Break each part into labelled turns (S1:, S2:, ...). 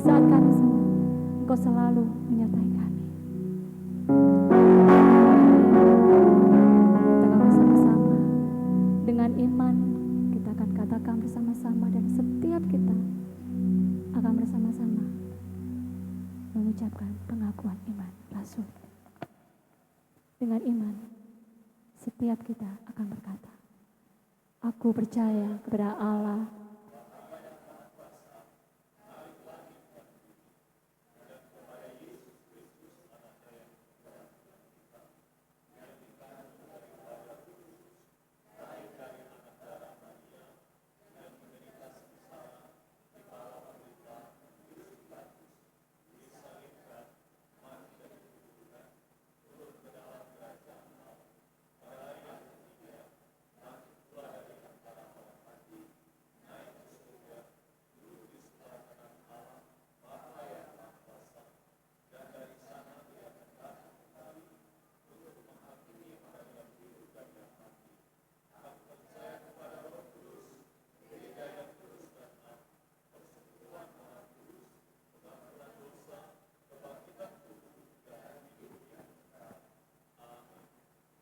S1: saat kami senang, Engkau selalu menyertai kami. Kita akan bersama-sama dengan iman, kita akan katakan bersama-sama, dan setiap kita akan bersama-sama mengucapkan pengakuan iman Rasul. Dengan iman, setiap kita akan berkata, aku percaya kepada Allah,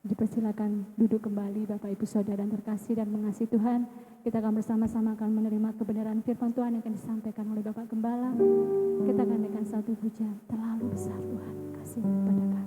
S1: dipersilakan duduk kembali Bapak Ibu Saudara dan terkasih dan mengasihi Tuhan. Kita akan bersama-sama akan menerima kebenaran firman Tuhan yang akan disampaikan oleh Bapak Gembala. Kita akan naikkan satu pujian, terlalu besar Tuhan kasih kepada kami.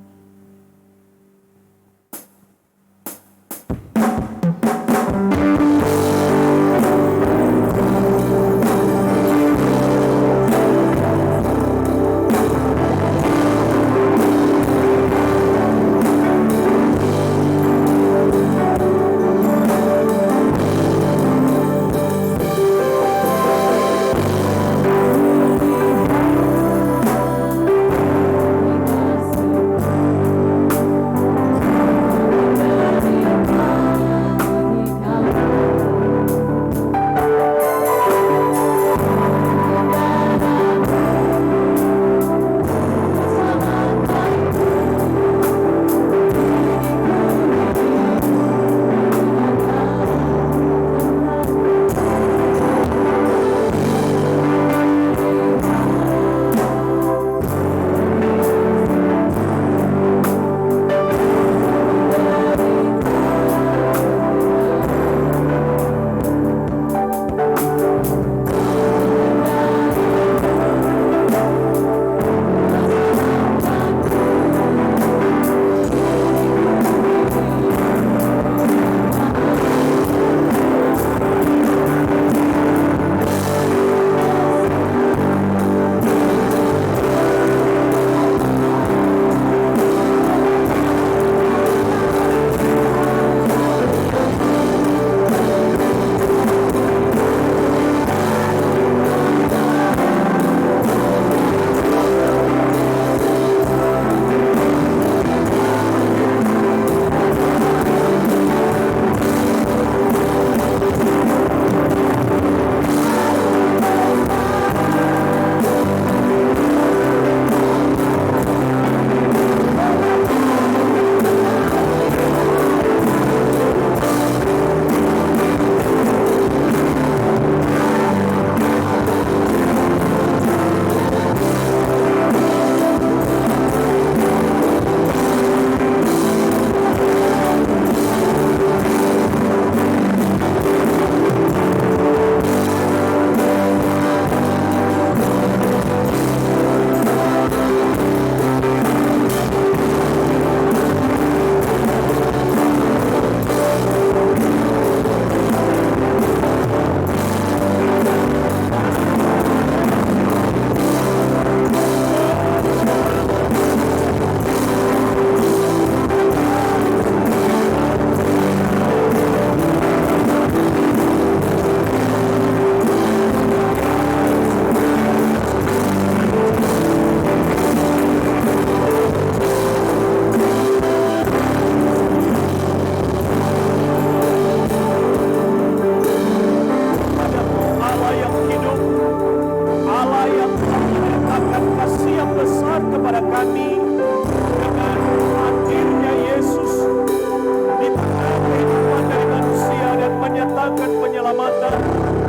S2: keselamatan.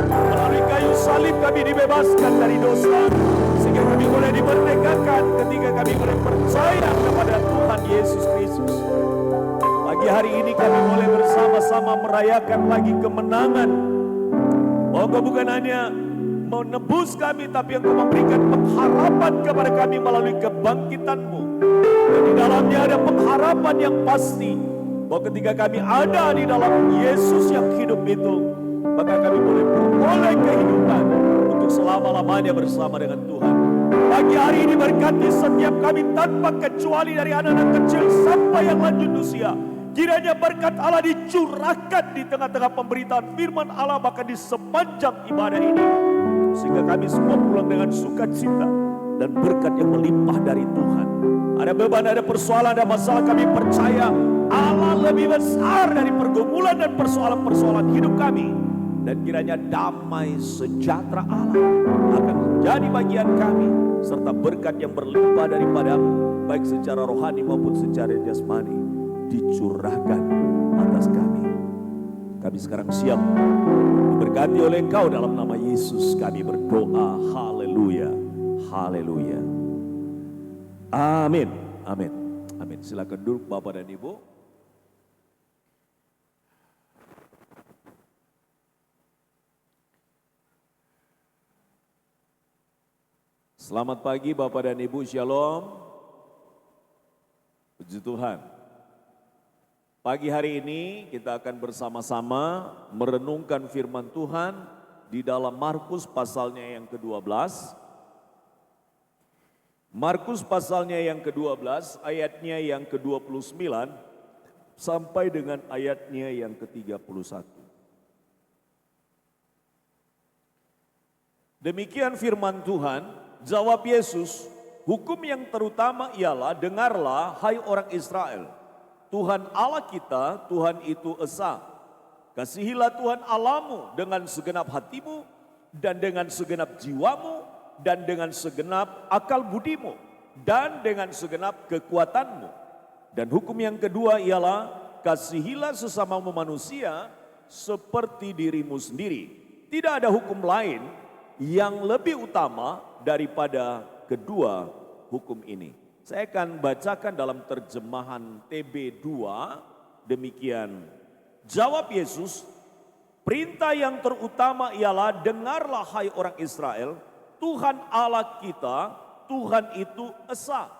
S2: Melalui kayu salib kami dibebaskan dari dosa. Sehingga kami boleh dimerdekakan ketika kami boleh percaya kepada Tuhan Yesus Kristus. Pagi hari ini kami boleh bersama-sama merayakan lagi kemenangan. Engkau bukan hanya menebus kami, tapi Engkau memberikan pengharapan kepada kami melalui kebangkitan-Mu. Dan di dalamnya ada pengharapan yang pasti, bahwa ketika kami ada di dalam Yesus yang hidup itu, maka kami boleh beroleh kehidupan untuk selama-lamanya bersama dengan Tuhan. Pagi hari ini berkati setiap kami tanpa kecuali, dari anak-anak kecil sampai yang lanjut usia. Kiranya berkat Allah dicurahkan di tengah-tengah pemberitaan firman Allah, bahkan di sepanjang ibadah ini. Sehingga kami semua pulang dengan sukacita dan berkat yang melimpah dari Tuhan. Ada beban, ada persoalan, ada masalah, kami percaya Allah lebih besar dari pergumulan dan persoalan-persoalan hidup kami. Dan kiranya damai sejahtera Allah akan menjadi bagian kami, serta berkat yang berlimpah daripada-Mu, baik secara rohani maupun secara jasmani, dicurahkan atas kami. Kami sekarang siap diberkati oleh Engkau, dalam nama Yesus kami berdoa. Haleluya, haleluya. Amin, amin, amin. Silakan duduk Bapak dan Ibu. Selamat pagi Bapak dan Ibu, Shalom. Puji Tuhan. Pagi hari ini kita akan bersama-sama merenungkan firman Tuhan di dalam Markus pasalnya yang ke-12. Markus pasalnya yang ke-12, ayatnya yang ke-29 sampai dengan ayatnya yang ke-31. Demikian firman Tuhan, jawab Yesus, hukum yang terutama ialah, dengarlah hai orang Israel. Tuhan Allah kita, Tuhan itu esa. Kasihilah Tuhan Allahmu dengan segenap hatimu, dan dengan segenap jiwamu, dan dengan segenap akal budimu, dan dengan segenap kekuatanmu. Dan hukum yang kedua ialah, kasihilah sesamamu manusia seperti dirimu sendiri. Tidak ada hukum lain yang lebih utama daripada kedua hukum ini. Saya akan bacakan dalam terjemahan TB2, demikian. Jawab Yesus, perintah yang terutama ialah, dengarlah hai orang Israel, Tuhan Allah kita, Tuhan itu esa.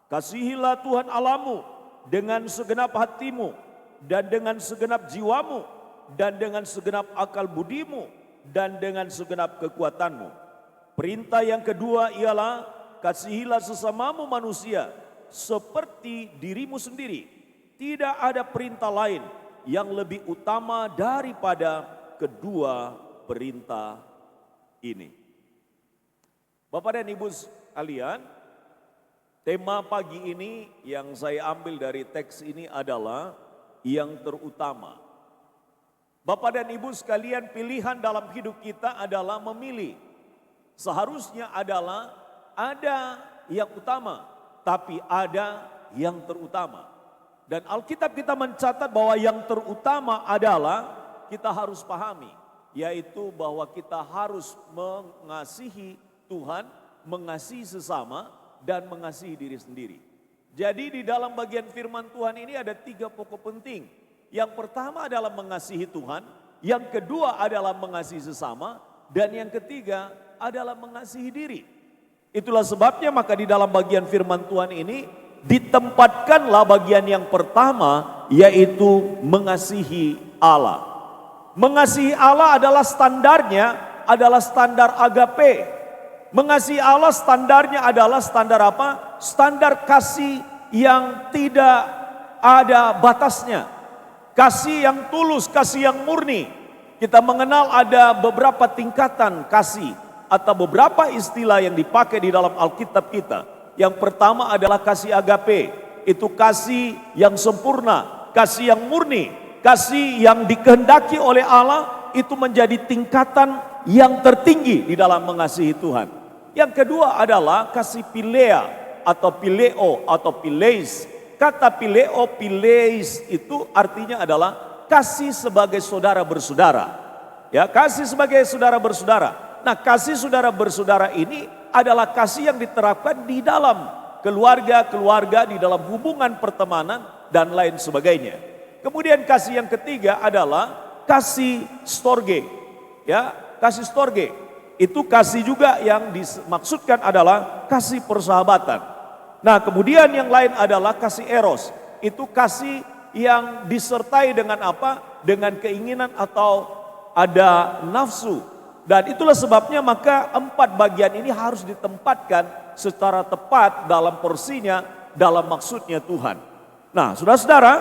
S2: Kasihilah Tuhan Allahmu dengan segenap hatimu, dan dengan segenap jiwamu, dan dengan segenap akal budimu, dan dengan segenap kekuatanmu. Perintah yang kedua ialah, kasihilah sesamamu manusia seperti dirimu sendiri. Tidak ada perintah lain yang lebih utama daripada kedua perintah ini. Bapak dan Ibu sekalian, tema pagi ini yang saya ambil dari teks ini adalah yang terutama. Bapak dan Ibu sekalian, pilihan dalam hidup kita adalah memilih. Seharusnya adalah ada yang utama, tapi ada yang terutama. Dan Alkitab kita mencatat bahwa yang terutama adalah kita harus pahami, yaitu bahwa kita harus mengasihi Tuhan, mengasihi sesama, dan mengasihi diri sendiri. Jadi di dalam bagian firman Tuhan ini ada 3 pokok penting. Yang pertama adalah mengasihi Tuhan, yang kedua adalah mengasihi sesama, dan yang ketiga adalah mengasihi diri. Itulah sebabnya maka di dalam bagian firman Tuhan ini ditempatkanlah bagian yang pertama, yaitu mengasihi Allah. Mengasihi Allah adalah standarnya, adalah standar agape. Mengasihi Allah standarnya adalah standar apa? Standar kasih yang tidak ada batasnya. Kasih yang tulus, kasih yang murni. Kita mengenal ada beberapa tingkatan kasih, atau beberapa istilah yang dipakai di dalam Alkitab kita. Yang pertama adalah kasih agape. Itu kasih yang sempurna, kasih yang murni, kasih yang dikehendaki oleh Allah. Itu menjadi tingkatan yang tertinggi di dalam mengasihi Tuhan. Yang kedua adalah kasih philea atau phileo atau phileis. Kata phileo, phileis itu artinya adalah kasih sebagai saudara bersaudara. Ya, kasih sebagai saudara bersaudara. Nah, kasih saudara bersaudara ini adalah kasih yang diterapkan di dalam keluarga-keluarga, di dalam hubungan pertemanan dan lain sebagainya. Kemudian kasih yang ketiga adalah kasih storge. Ya, kasih storge. Itu kasih juga yang dimaksudkan adalah kasih persahabatan. Nah, kemudian yang lain adalah kasih eros. Itu kasih yang disertai dengan apa? Dengan keinginan atau ada nafsu. Dan itulah sebabnya maka 4 bagian ini harus ditempatkan secara tepat dalam porsinya, dalam maksudnya Tuhan. Nah, saudara-saudara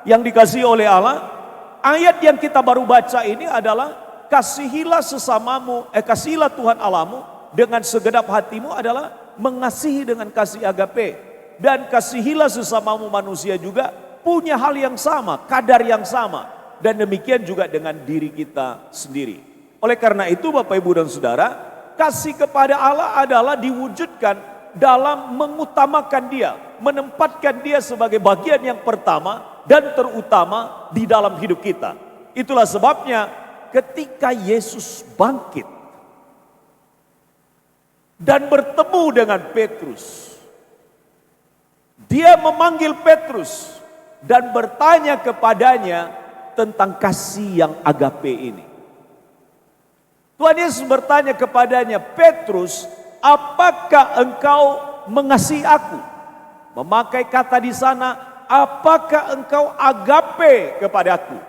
S2: yang dikasihi oleh Allah, ayat yang kita baru baca ini adalah kasihilah sesamamu, kasihilah Tuhan Allahmu dengan segenap hatimu adalah mengasihi dengan kasih agape. Dan kasihilah sesamamu manusia juga punya hal yang sama, kadar yang sama. Dan demikian juga dengan diri kita sendiri. Oleh karena itu Bapak Ibu dan Saudara, kasih kepada Allah adalah diwujudkan dalam mengutamakan Dia, menempatkan Dia sebagai bagian yang pertama dan terutama di dalam hidup kita. Itulah sebabnya ketika Yesus bangkit dan bertemu dengan Petrus, Dia memanggil Petrus dan bertanya kepadanya tentang kasih yang agape ini. Tuhan Yesus bertanya kepadanya, Petrus, apakah engkau mengasihi aku? Memakai kata di sana, apakah engkau agape kepadaku?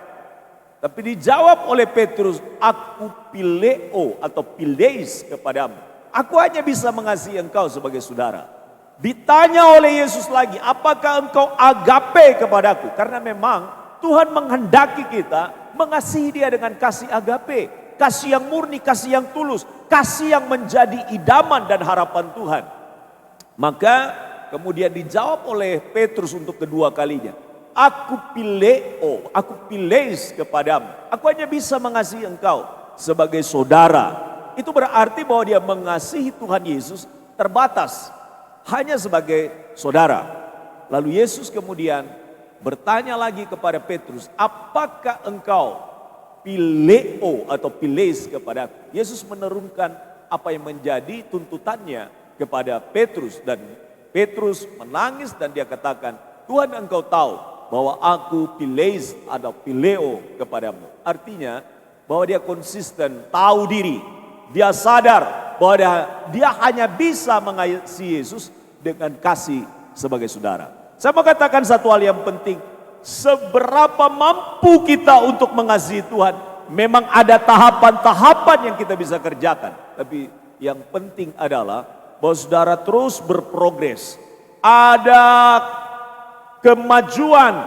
S2: Tapi dijawab oleh Petrus, aku pileo atau pileis kepadamu. Aku hanya bisa mengasihi engkau sebagai saudara. Ditanya oleh Yesus lagi, apakah engkau agape kepadaku? Karena memang Tuhan menghendaki kita mengasihi Dia dengan kasih agape, kasih yang murni, kasih yang tulus, kasih yang menjadi idaman dan harapan Tuhan. Maka kemudian dijawab oleh Petrus untuk kedua kalinya, aku pileo, aku pileis kepadamu. Aku hanya bisa mengasihi engkau sebagai saudara. Itu berarti bahwa dia mengasihi Tuhan Yesus terbatas, hanya sebagai saudara. Lalu Yesus kemudian bertanya lagi kepada Petrus, apakah engkau pileo atau pileis kepadaku? Yesus menerungkan apa yang menjadi tuntutannya kepada Petrus. Dan Petrus menangis dan dia katakan, Tuhan engkau tahu bahwa aku pileis atau pileo kepadamu. Artinya bahwa dia konsisten, tahu diri. Dia sadar bahwa dia hanya bisa mengasihi Yesus dengan kasih sebagai saudara. Saya mau katakan satu hal yang penting. Seberapa mampu kita untuk mengasihi Tuhan, memang ada tahapan-tahapan yang kita bisa kerjakan. Tapi yang penting adalah bahwa saudara terus berprogres. Ada kemajuan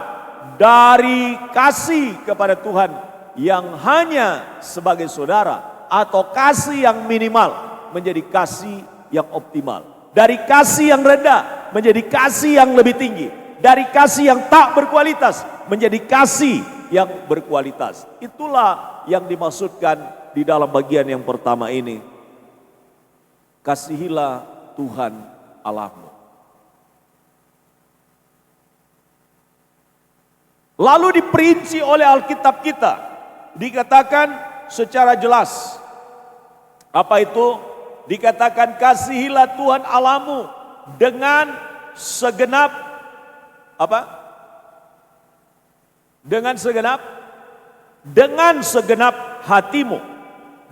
S2: dari kasih kepada Tuhan yang hanya sebagai saudara, atau kasih yang minimal menjadi kasih yang optimal. Dari kasih yang rendah menjadi kasih yang lebih tinggi. Dari kasih yang tak berkualitas menjadi kasih yang berkualitas. Itulah yang dimaksudkan di dalam bagian yang pertama ini. Kasihilah Tuhan Allahmu. Lalu diperinci oleh Alkitab kita. Dikatakan secara jelas. Apa itu? Dikatakan kasihilah Tuhan Allahmu dengan segenap apa? Dengan segenap hatimu.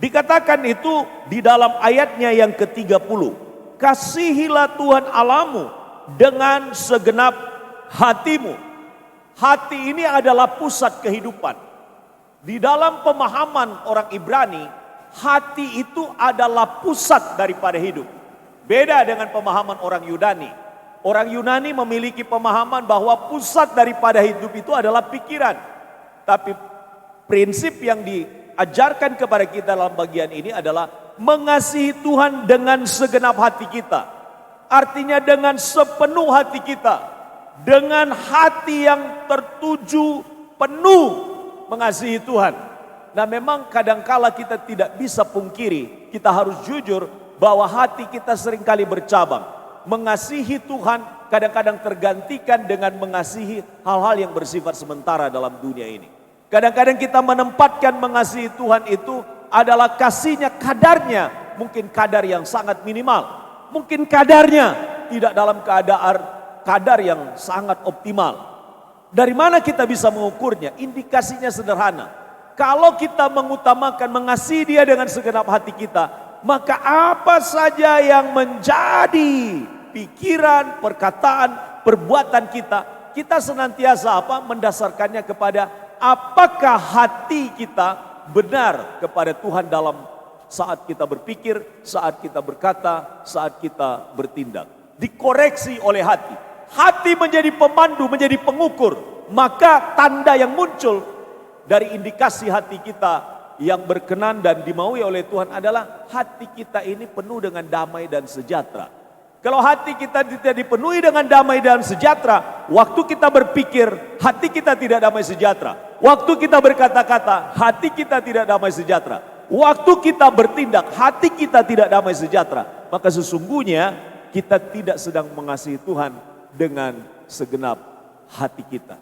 S2: Dikatakan itu di dalam ayatnya yang ke-30. Kasihilah Tuhan Allahmu dengan segenap hatimu. Hati ini adalah pusat kehidupan. Di dalam pemahaman orang Ibrani, hati itu adalah pusat daripada hidup. Beda dengan pemahaman orang Yunani. Orang Yunani memiliki pemahaman bahwa pusat daripada hidup itu adalah pikiran. Tapi prinsip yang diajarkan kepada kita dalam bagian ini adalah mengasihi Tuhan dengan segenap hati kita. Artinya dengan sepenuh hati kita. Dengan hati yang tertuju penuh mengasihi Tuhan. Nah, memang kadangkala kita tidak bisa pungkiri, kita harus jujur bahwa hati kita seringkali bercabang. Mengasihi Tuhan kadang-kadang tergantikan dengan mengasihi hal-hal yang bersifat sementara dalam dunia ini. Kadang-kadang kita menempatkan mengasihi Tuhan itu adalah kasihnya, kadarnya mungkin kadar yang sangat minimal. Mungkin kadarnya tidak dalam kadar yang sangat optimal. Dari mana kita bisa mengukurnya? Indikasinya sederhana. Kalau kita mengutamakan mengasihi Dia dengan segenap hati kita, maka apa saja yang menjadi pikiran, perkataan, perbuatan kita senantiasa mendasarkannya kepada apakah hati kita benar kepada Tuhan dalam saat kita berpikir, saat kita berkata, saat kita bertindak. Dikoreksi oleh hati. Hati menjadi pemandu, menjadi pengukur. Maka tanda yang muncul dari indikasi hati kita yang berkenan dan dimaui oleh Tuhan adalah hati kita ini penuh dengan damai dan sejahtera. Kalau hati kita tidak dipenuhi dengan damai dan sejahtera, waktu kita berpikir, hati kita tidak damai sejahtera. Waktu kita berkata-kata, hati kita tidak damai sejahtera. Waktu kita bertindak, hati kita tidak damai sejahtera. Maka sesungguhnya kita tidak sedang mengasihi Tuhan dengan segenap hati kita.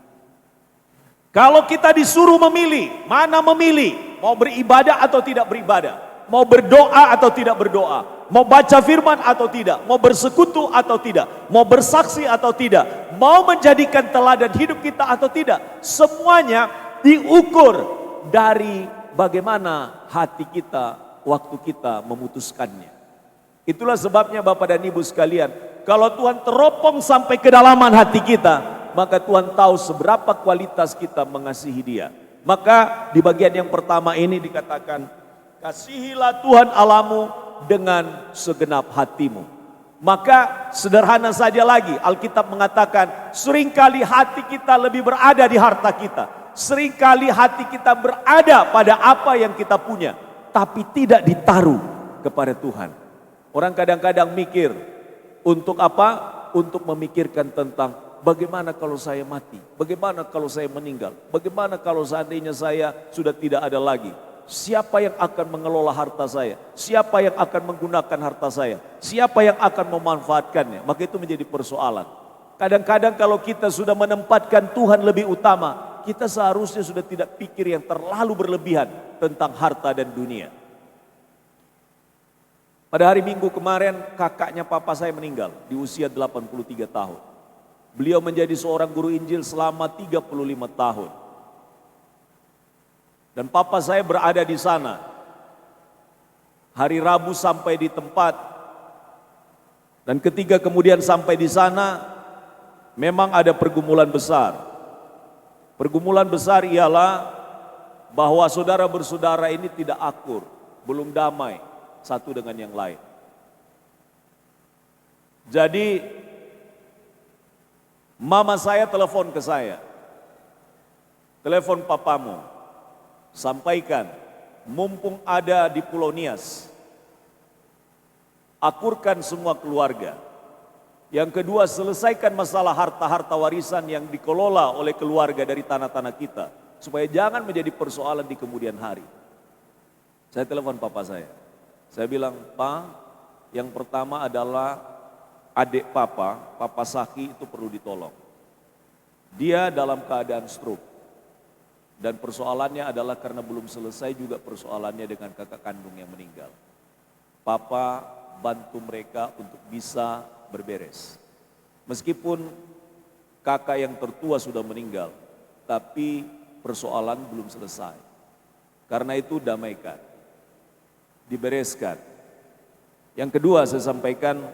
S2: Kalau kita disuruh memilih, mana memilih? Mau beribadah atau tidak beribadah? Mau berdoa atau tidak berdoa? Mau baca firman atau tidak? Mau bersekutu atau tidak? Mau bersaksi atau tidak? Mau menjadikan teladan hidup kita atau tidak? Semuanya diukur dari bagaimana hati kita waktu kita memutuskannya. Itulah sebabnya Bapak dan Ibu sekalian, kalau Tuhan teropong sampai kedalaman hati kita, maka Tuhan tahu seberapa kualitas kita mengasihi Dia. Maka di bagian yang pertama ini dikatakan, kasihilah Tuhan Allahmu dengan segenap hatimu. Maka sederhana saja lagi, Alkitab mengatakan seringkali hati kita lebih berada di harta kita. Seringkali hati kita berada pada apa yang kita punya, tapi tidak ditaruh kepada Tuhan. Orang kadang-kadang mikir, untuk apa? Untuk memikirkan tentang bagaimana kalau saya mati? Bagaimana kalau saya meninggal? Bagaimana kalau seandainya saya sudah tidak ada lagi? Siapa yang akan mengelola harta saya? Siapa yang akan menggunakan harta saya? Siapa yang akan memanfaatkannya? Maka itu menjadi persoalan. Kadang-kadang kalau kita sudah menempatkan Tuhan lebih utama, kita seharusnya sudah tidak pikir yang terlalu berlebihan tentang harta dan dunia. Pada hari Minggu kemarin kakaknya papa saya meninggal di usia 83 tahun. Beliau menjadi seorang guru Injil selama 35 tahun. Dan papa saya berada di sana. Hari Rabu sampai di tempat. Dan ketika kemudian sampai di sana, memang ada pergumulan besar. Pergumulan besar ialah bahwa saudara bersaudara ini tidak akur, belum damai satu dengan yang lain. Jadi mama saya telepon ke saya. Telepon papamu. Sampaikan, mumpung ada di Pulau Nias, akurkan semua keluarga. Yang kedua, selesaikan masalah harta-harta warisan yang dikelola oleh keluarga dari tanah-tanah kita, supaya jangan menjadi persoalan di kemudian hari. Saya telepon papa saya. Saya bilang, Pak, yang pertama adalah adik papa Saki itu perlu ditolong. Dia dalam keadaan stroke. Dan persoalannya adalah karena belum selesai juga persoalannya dengan kakak kandung yang meninggal. Papa bantu mereka untuk bisa berberes. Meskipun kakak yang tertua sudah meninggal, tapi persoalan belum selesai. Karena itu damaikan, dibereskan. Yang kedua saya sampaikan,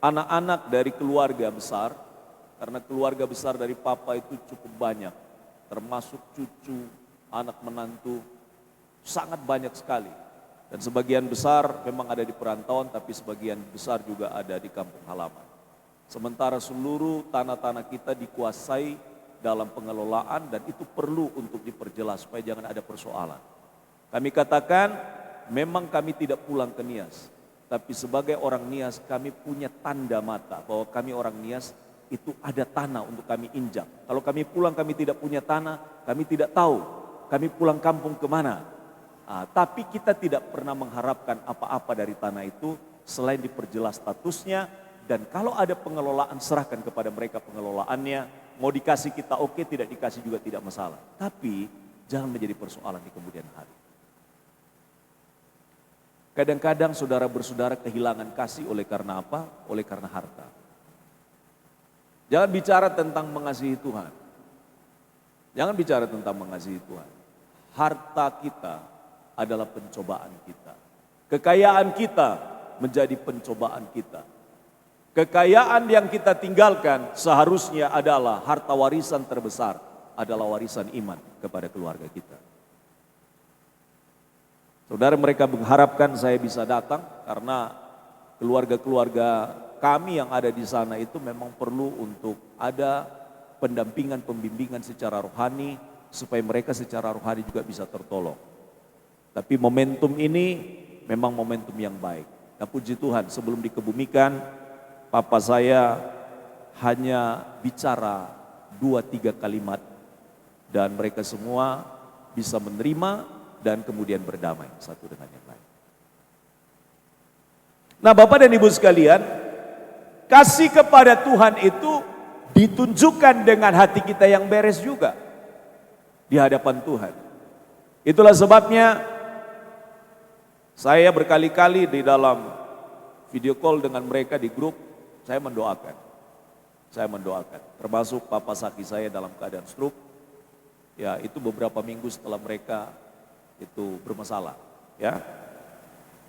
S2: anak-anak dari keluarga besar, karena keluarga besar dari papa itu cukup banyak. Termasuk cucu, anak menantu, sangat banyak sekali. Dan sebagian besar memang ada di perantauan, tapi sebagian besar juga ada di kampung halaman. Sementara seluruh tanah-tanah kita dikuasai dalam pengelolaan dan itu perlu untuk diperjelas supaya jangan ada persoalan. Kami katakan, memang kami tidak pulang ke Nias, tapi sebagai orang Nias kami punya tanda mata bahwa kami orang Nias itu ada tanah untuk kami injak. Kalau kami pulang kami tidak punya tanah, kami tidak tahu kami pulang kampung kemana. Tapi kita tidak pernah mengharapkan apa-apa dari tanah itu selain diperjelas statusnya, dan kalau ada pengelolaan serahkan kepada mereka pengelolaannya. Mau dikasih kita oke, tidak dikasih juga tidak masalah. Tapi jangan menjadi persoalan di kemudian hari. Kadang-kadang saudara bersaudara kehilangan kasih oleh karena apa? Oleh karena harta. Jangan bicara tentang mengasihi Tuhan. Jangan bicara tentang mengasihi Tuhan. Harta kita adalah pencobaan kita. Kekayaan kita menjadi pencobaan kita. Kekayaan yang kita tinggalkan seharusnya adalah harta warisan terbesar, adalah warisan iman kepada keluarga kita. Saudara, mereka mengharapkan saya bisa datang karena keluarga-keluarga kami yang ada di sana itu memang perlu untuk ada pendampingan, pembimbingan secara rohani supaya mereka secara rohani juga bisa tertolong. Tapi momentum ini memang momentum yang baik. Dan puji Tuhan, sebelum dikebumikan, papa saya hanya bicara 2-3 kalimat dan mereka semua bisa menerima dan kemudian berdamai satu dengan yang lain. Nah, Bapak dan Ibu sekalian, kasih kepada Tuhan itu ditunjukkan dengan hati kita yang beres juga di hadapan Tuhan. Itulah sebabnya saya berkali-kali di dalam video call dengan mereka di grup, saya mendoakan. Termasuk Papa Saki saya dalam keadaan stroke. Ya, itu beberapa minggu setelah mereka itu bermasalah, ya.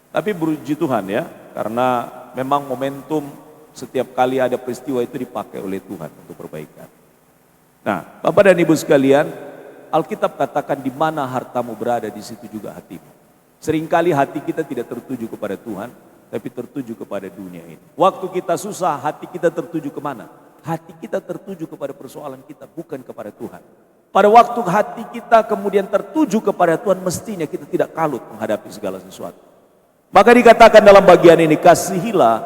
S2: Tapi puji Tuhan ya, karena memang momentum setiap kali ada peristiwa itu dipakai oleh Tuhan untuk perbaikan. Nah, Bapak dan Ibu sekalian, Alkitab katakan di mana hartamu berada, di situ juga hatimu. Seringkali hati kita tidak tertuju kepada Tuhan, tapi tertuju kepada dunia ini. Waktu kita susah, hati kita tertuju kemana? Hati kita tertuju kepada persoalan kita, bukan kepada Tuhan. Pada waktu hati kita kemudian tertuju kepada Tuhan, mestinya kita tidak kalut menghadapi segala sesuatu. Maka dikatakan dalam bagian ini, kasihilah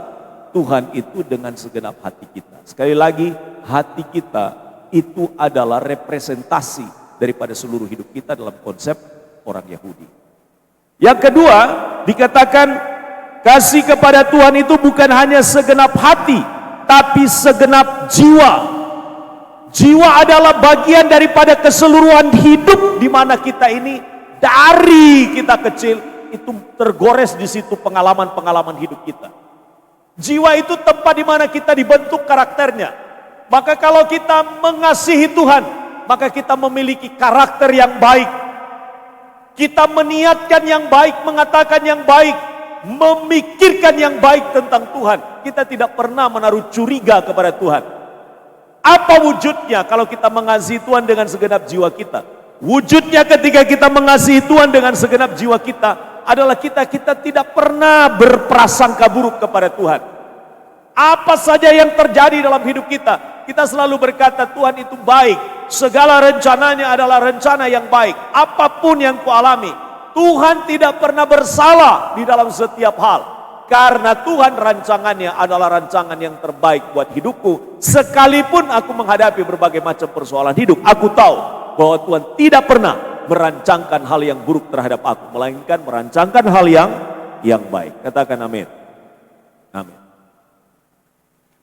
S2: Tuhan itu dengan segenap hati kita. Sekali lagi, hati kita itu adalah representasi daripada seluruh hidup kita dalam konsep orang Yahudi. Yang kedua, dikatakan kasih kepada Tuhan itu bukan hanya segenap hati, tapi segenap jiwa. Jiwa adalah bagian daripada keseluruhan hidup di mana kita ini dari kita kecil itu tergores di situ pengalaman-pengalaman hidup kita. Jiwa itu tempat di mana kita dibentuk karakternya. Maka kalau kita mengasihi Tuhan, maka kita memiliki karakter yang baik. Kita meniatkan yang baik, mengatakan yang baik, memikirkan yang baik tentang Tuhan. Kita tidak pernah menaruh curiga kepada Tuhan. Apa wujudnya kalau kita mengasihi Tuhan dengan segenap jiwa kita? Wujudnya ketika kita mengasihi Tuhan dengan segenap jiwa kita adalah kita tidak pernah berprasangka buruk kepada Tuhan. Apa saja yang terjadi dalam hidup kita, kita selalu berkata Tuhan itu baik. Segala rencananya adalah rencana yang baik. Apapun yang kualami, Tuhan tidak pernah bersalah di dalam setiap hal. Karena Tuhan rancangannya adalah rancangan yang terbaik buat hidupku. Sekalipun aku menghadapi berbagai macam persoalan hidup, aku tahu bahwa Tuhan tidak pernah merancangkan hal yang buruk terhadap aku, melainkan merancangkan hal yang baik. Katakan amin. Amin.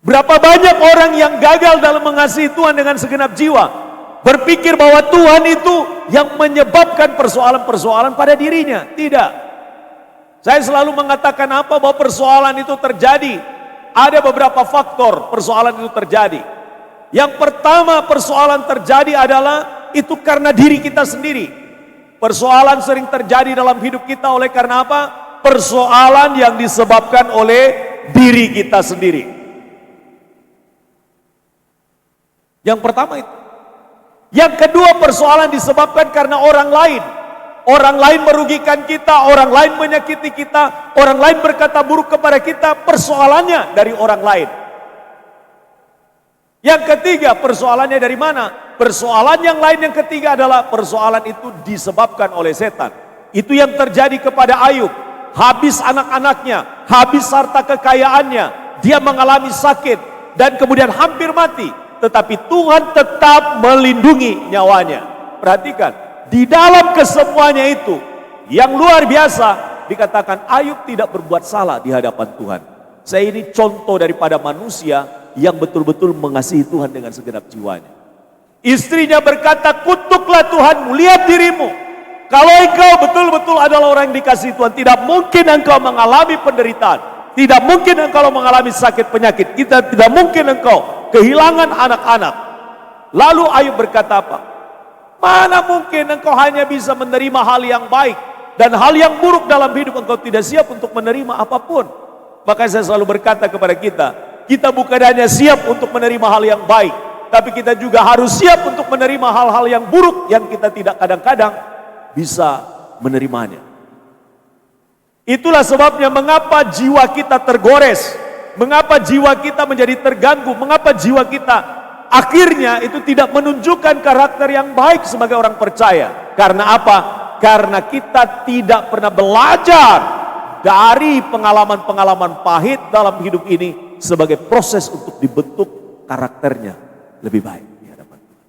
S2: Berapa banyak orang yang gagal dalam mengasihi Tuhan dengan segenap jiwa, berpikir bahwa Tuhan itu yang menyebabkan persoalan-persoalan pada dirinya. Tidak. Saya selalu mengatakan apa bahwa persoalan itu terjadi. Ada beberapa faktor persoalan itu terjadi. Yang pertama persoalan terjadi adalah itu karena diri kita sendiri. Persoalan sering terjadi dalam hidup kita oleh karena apa? Persoalan yang disebabkan oleh diri kita sendiri. Yang pertama itu. Yang kedua persoalan disebabkan karena orang lain. Orang lain merugikan kita, orang lain menyakiti kita, orang lain berkata buruk kepada kita, persoalannya dari orang lain. Yang ketiga, persoalannya dari mana? Persoalan yang lain yang ketiga adalah persoalan itu disebabkan oleh setan. Itu yang terjadi kepada Ayub. Habis anak-anaknya, habis harta kekayaannya, dia mengalami sakit dan kemudian hampir mati. Tetapi Tuhan tetap melindungi nyawanya. Perhatikan. Di dalam kesemuanya itu, yang luar biasa, dikatakan Ayub tidak berbuat salah di hadapan Tuhan. Saya ini contoh daripada manusia yang betul-betul mengasihi Tuhan dengan segenap jiwanya. Istrinya berkata, kutuklah Tuhanmu, lihat dirimu. Kalau engkau betul-betul adalah orang yang dikasihi Tuhan, tidak mungkin engkau mengalami penderitaan. Tidak mungkin engkau mengalami sakit penyakit. Tidak mungkin engkau kehilangan anak-anak. Lalu Ayub berkata apa? Mana mungkin engkau hanya bisa menerima hal yang baik dan hal yang buruk dalam hidup, engkau tidak siap untuk menerima apapun. Maka saya selalu berkata kepada kita bukan hanya siap untuk menerima hal yang baik, tapi kita juga harus siap untuk menerima hal-hal yang buruk yang kita tidak kadang-kadang bisa menerimanya. Itulah sebabnya mengapa jiwa kita tergores, mengapa jiwa kita menjadi terganggu, mengapa jiwa kita akhirnya itu tidak menunjukkan karakter yang baik sebagai orang percaya. Karena apa? Karena kita tidak pernah belajar dari pengalaman-pengalaman pahit dalam hidup ini sebagai proses untuk dibentuk karakternya lebih baik di hadapan Tuhan.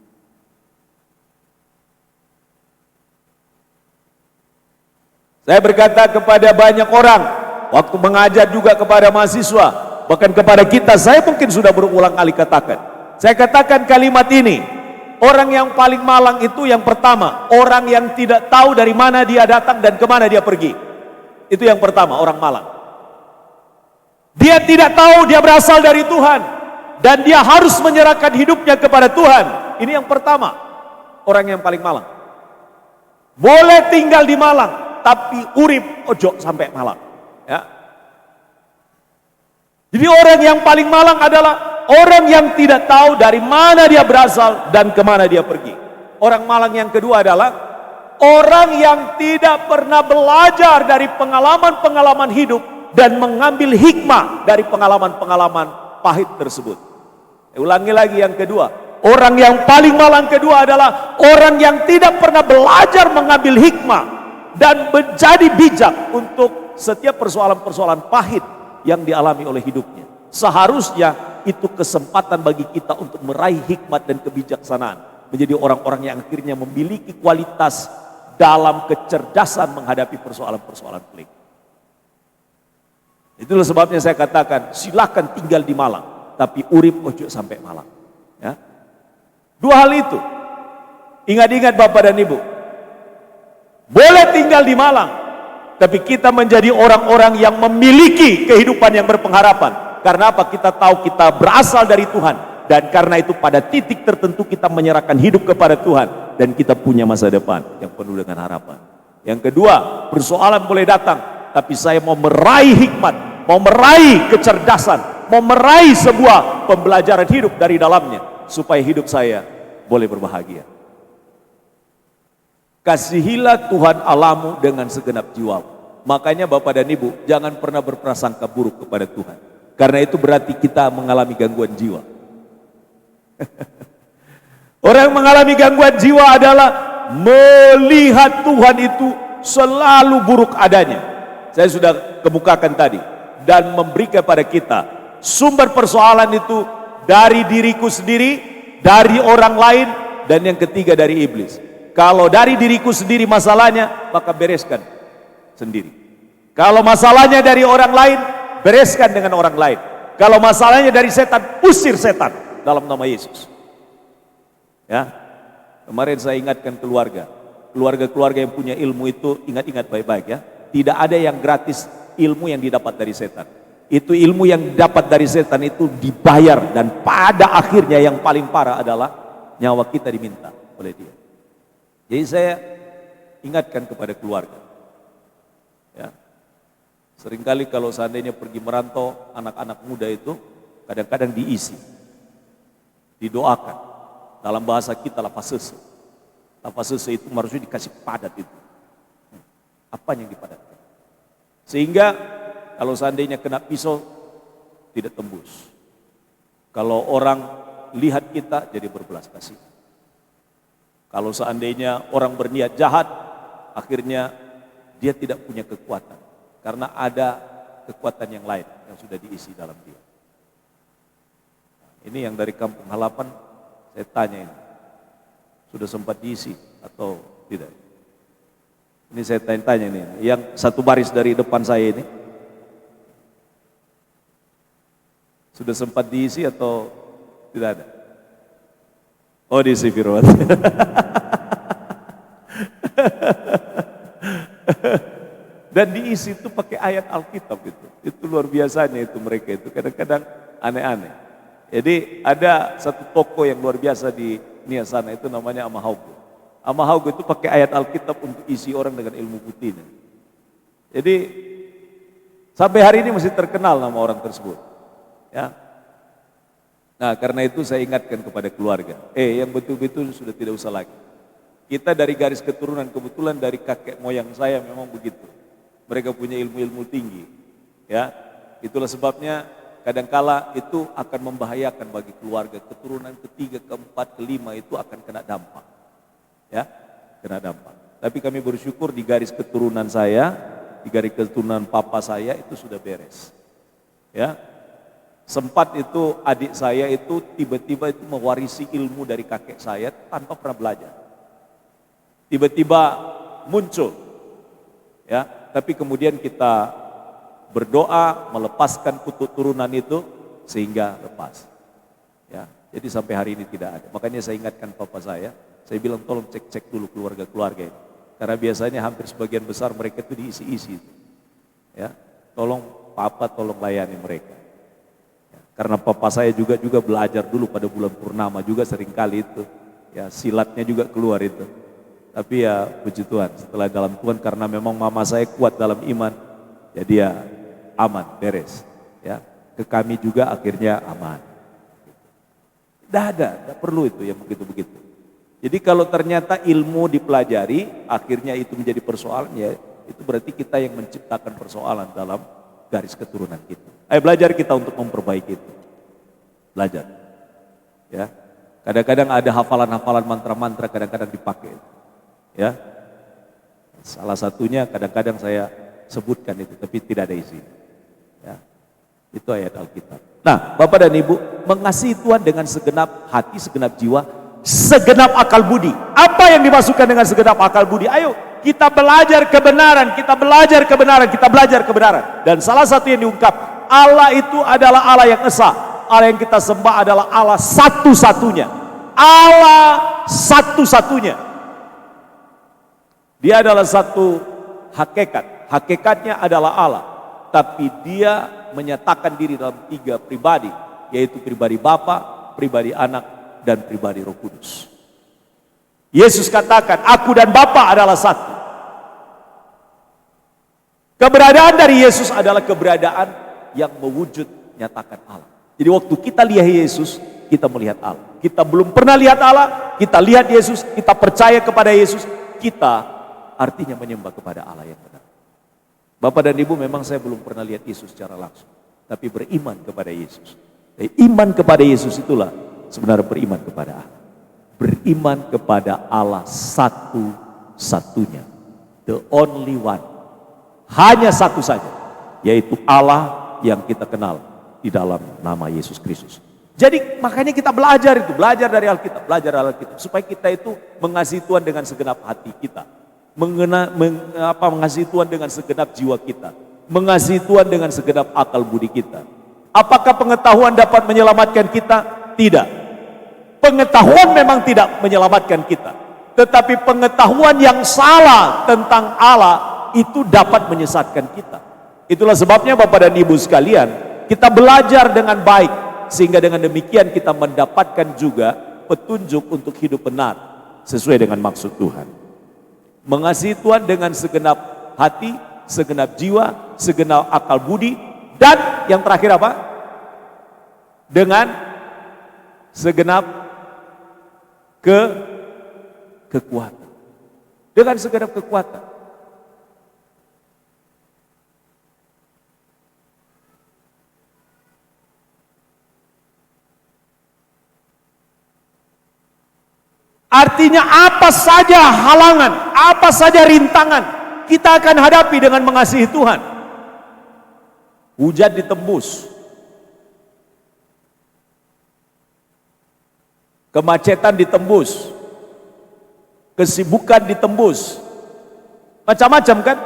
S2: Saya berkata kepada banyak orang, waktu mengajar juga kepada mahasiswa, bahkan kepada kita, saya mungkin sudah berulang kali katakan. Saya katakan kalimat ini, orang yang paling malang itu yang pertama, orang yang tidak tahu dari mana dia datang dan kemana dia pergi. Itu yang pertama, orang malang. Dia tidak tahu dia berasal dari Tuhan dan dia harus menyerahkan hidupnya kepada Tuhan. Ini yang pertama, orang yang paling malang. Boleh tinggal di Malang, tapi urip ojo sampai Malang. Ya. Jadi orang yang paling malang adalah orang yang tidak tahu dari mana dia berasal dan kemana dia pergi. Orang malang yang kedua adalah orang yang tidak pernah belajar dari pengalaman-pengalaman hidup dan mengambil hikmah dari pengalaman-pengalaman pahit tersebut. Ulangi lagi yang kedua. Orang yang paling malang kedua adalah orang yang tidak pernah belajar mengambil hikmah dan menjadi bijak untuk setiap persoalan-persoalan pahit yang dialami oleh hidupnya. Seharusnya itu kesempatan bagi kita untuk meraih hikmat dan kebijaksanaan. Menjadi orang-orang yang akhirnya memiliki kualitas dalam kecerdasan menghadapi persoalan-persoalan pelik. Itulah sebabnya saya katakan, silakan tinggal di Malang, tapi urip ojo sampai Malang. Ya. Dua hal itu, ingat-ingat Bapak dan Ibu. Boleh tinggal di Malang, tapi kita menjadi orang-orang yang memiliki kehidupan yang berpengharapan. Karena apa? Kita tahu kita berasal dari Tuhan. Dan karena itu pada titik tertentu kita menyerahkan hidup kepada Tuhan. Dan kita punya masa depan yang penuh dengan harapan. Yang kedua, persoalan boleh datang, tapi saya mau meraih hikmat, mau meraih kecerdasan, mau meraih sebuah pembelajaran hidup dari dalamnya, supaya hidup saya boleh berbahagia. Kasihilah Tuhan Allahmu dengan segenap jiwamu. Makanya Bapak dan Ibu, jangan pernah berprasangka buruk kepada Tuhan. Karena itu berarti kita mengalami gangguan jiwa. Orang yang mengalami gangguan jiwa adalah melihat Tuhan itu selalu buruk adanya. Saya sudah kemukakan tadi. Dan memberi kepada kita sumber persoalan itu dari diriku sendiri, dari orang lain, dan yang ketiga dari iblis. Kalau dari diriku sendiri masalahnya, maka bereskan sendiri. Kalau masalahnya dari orang lain, bereskan dengan orang lain. Kalau masalahnya dari setan, usir setan dalam nama Yesus. Ya, kemarin saya ingatkan keluarga-keluarga yang punya ilmu itu ingat-ingat baik-baik ya. Tidak ada yang gratis ilmu yang didapat dari setan. Itu ilmu yang didapat dari setan itu dibayar dan pada akhirnya yang paling parah adalah nyawa kita diminta oleh dia. Jadi saya ingatkan kepada keluarga. Ya. Seringkali kalau seandainya pergi merantau, anak-anak muda itu kadang-kadang diisi, didoakan. Dalam bahasa kita lapasese. Lapasese itu harusnya dikasih padat itu. Apa yang dipadatkan? Sehingga kalau seandainya kena pisau tidak tembus. Kalau orang lihat kita jadi berbelas kasih. Kalau seandainya orang berniat jahat, akhirnya dia tidak punya kekuatan. Karena ada kekuatan yang lain yang sudah diisi dalam dia. Ini yang dari Kampung Halapan, saya tanya ini. Sudah sempat diisi atau tidak? Ini saya tanya-tanya ini. Yang satu baris dari depan saya ini. Sudah sempat diisi atau tidak ada? Oh, diisi Firman. Dan diisi itu pakai ayat Alkitab itu. Itu luar biasanya itu mereka itu. Kadang-kadang aneh-aneh. Jadi ada satu toko yang luar biasa di Nia sana itu namanya Amahaugo. Amahaugo itu pakai ayat Alkitab untuk isi orang dengan ilmu putihnya. Jadi sampai hari ini masih terkenal nama orang tersebut. Ya. Nah, karena itu saya ingatkan kepada keluarga. Yang betul-betul sudah tidak usah lagi. Kita dari garis keturunan, kebetulan dari kakek moyang saya memang begitu. Mereka punya ilmu-ilmu tinggi. Ya, itulah sebabnya kadangkala itu akan membahayakan bagi keluarga. Keturunan ketiga, keempat, kelima itu akan kena dampak. Ya, kena dampak. Tapi kami bersyukur di garis keturunan saya, di garis keturunan papa saya itu sudah beres. Ya, sempat itu adik saya itu tiba-tiba itu mewarisi ilmu dari kakek saya tanpa pernah belajar. Tiba-tiba muncul, ya. Tapi kemudian kita berdoa melepaskan kutub turunan itu sehingga lepas. Ya, jadi sampai hari ini tidak ada. Makanya saya ingatkan papa saya bilang tolong cek-cek dulu keluarga-keluarga ini. Karena biasanya hampir sebagian besar mereka itu diisi-isi. Ya, tolong papa tolong layani mereka. Karena papa saya juga belajar dulu pada bulan purnama juga seringkali itu. Ya, silatnya juga keluar itu. Tapi ya puji Tuhan, setelah dalam Tuhan karena memang mama saya kuat dalam iman, jadi ya aman, beres. Ya, ke kami juga akhirnya aman. Tidak perlu itu yang begitu-begitu. Jadi kalau ternyata ilmu dipelajari, akhirnya itu menjadi persoalan, ya itu berarti kita yang menciptakan persoalan dalam garis keturunan kita. Ayo belajar kita untuk memperbaiki itu. Belajar. Ya. Kadang-kadang ada hafalan-hafalan mantra-mantra kadang-kadang dipakai. Ya. Salah satunya kadang-kadang saya sebutkan itu tapi tidak ada isi. Ya. Itu ayat Alkitab. Nah, Bapak dan Ibu, mengasihi Tuhan dengan segenap hati, segenap jiwa, segenap akal budi. Apa yang dimasukkan dengan segenap akal budi? Ayo kita belajar kebenaran, kita belajar kebenaran, kita belajar kebenaran. Dan salah satu yang diungkap, Allah itu adalah Allah yang esa. Allah yang kita sembah adalah Allah satu-satunya. Allah satu-satunya. Dia adalah satu hakikat. Hakikatnya adalah Allah. Tapi dia menyatakan diri dalam 3 pribadi. Yaitu pribadi Bapa, pribadi Anak, dan pribadi Roh Kudus. Yesus katakan, aku dan Bapa adalah satu. Keberadaan dari Yesus adalah keberadaan yang mewujud nyatakan Allah. Jadi waktu kita lihat Yesus, kita melihat Allah. Kita belum pernah lihat Allah, kita lihat Yesus, kita percaya kepada Yesus, kita artinya menyembah kepada Allah yang benar. Bapak dan Ibu, memang saya belum pernah lihat Yesus secara langsung, tapi beriman kepada Yesus. Iman kepada Yesus itulah sebenarnya beriman kepada Allah. Beriman kepada Allah satu-satunya. The only one. Hanya satu saja. Yaitu Allah yang kita kenal di dalam nama Yesus Kristus. Jadi makanya kita belajar itu. Belajar dari Alkitab. Belajar dari Alkitab. Supaya kita itu mengasihi Tuhan dengan segenap hati kita. Mengasihi Tuhan dengan segenap jiwa kita. Mengasihi Tuhan dengan segenap akal budi kita. Apakah pengetahuan dapat menyelamatkan kita? Tidak. Pengetahuan memang tidak menyelamatkan kita. Tetapi pengetahuan yang salah tentang Allah itu dapat menyesatkan kita. Itulah sebabnya Bapak dan Ibu sekalian, kita belajar dengan baik. Sehingga dengan demikian kita mendapatkan juga petunjuk untuk hidup benar. Sesuai dengan maksud Tuhan. Mengasihi Tuhan dengan segenap hati, segenap jiwa, segenap akal budi. Dan yang terakhir apa? Dengan segenap kekuatan. Dengan segenap kekuatan. Artinya apa saja halangan, apa saja rintangan kita akan hadapi dengan mengasihi Tuhan. Hujan ditembus. Kemacetan ditembus. Kesibukan ditembus. Macam-macam kan?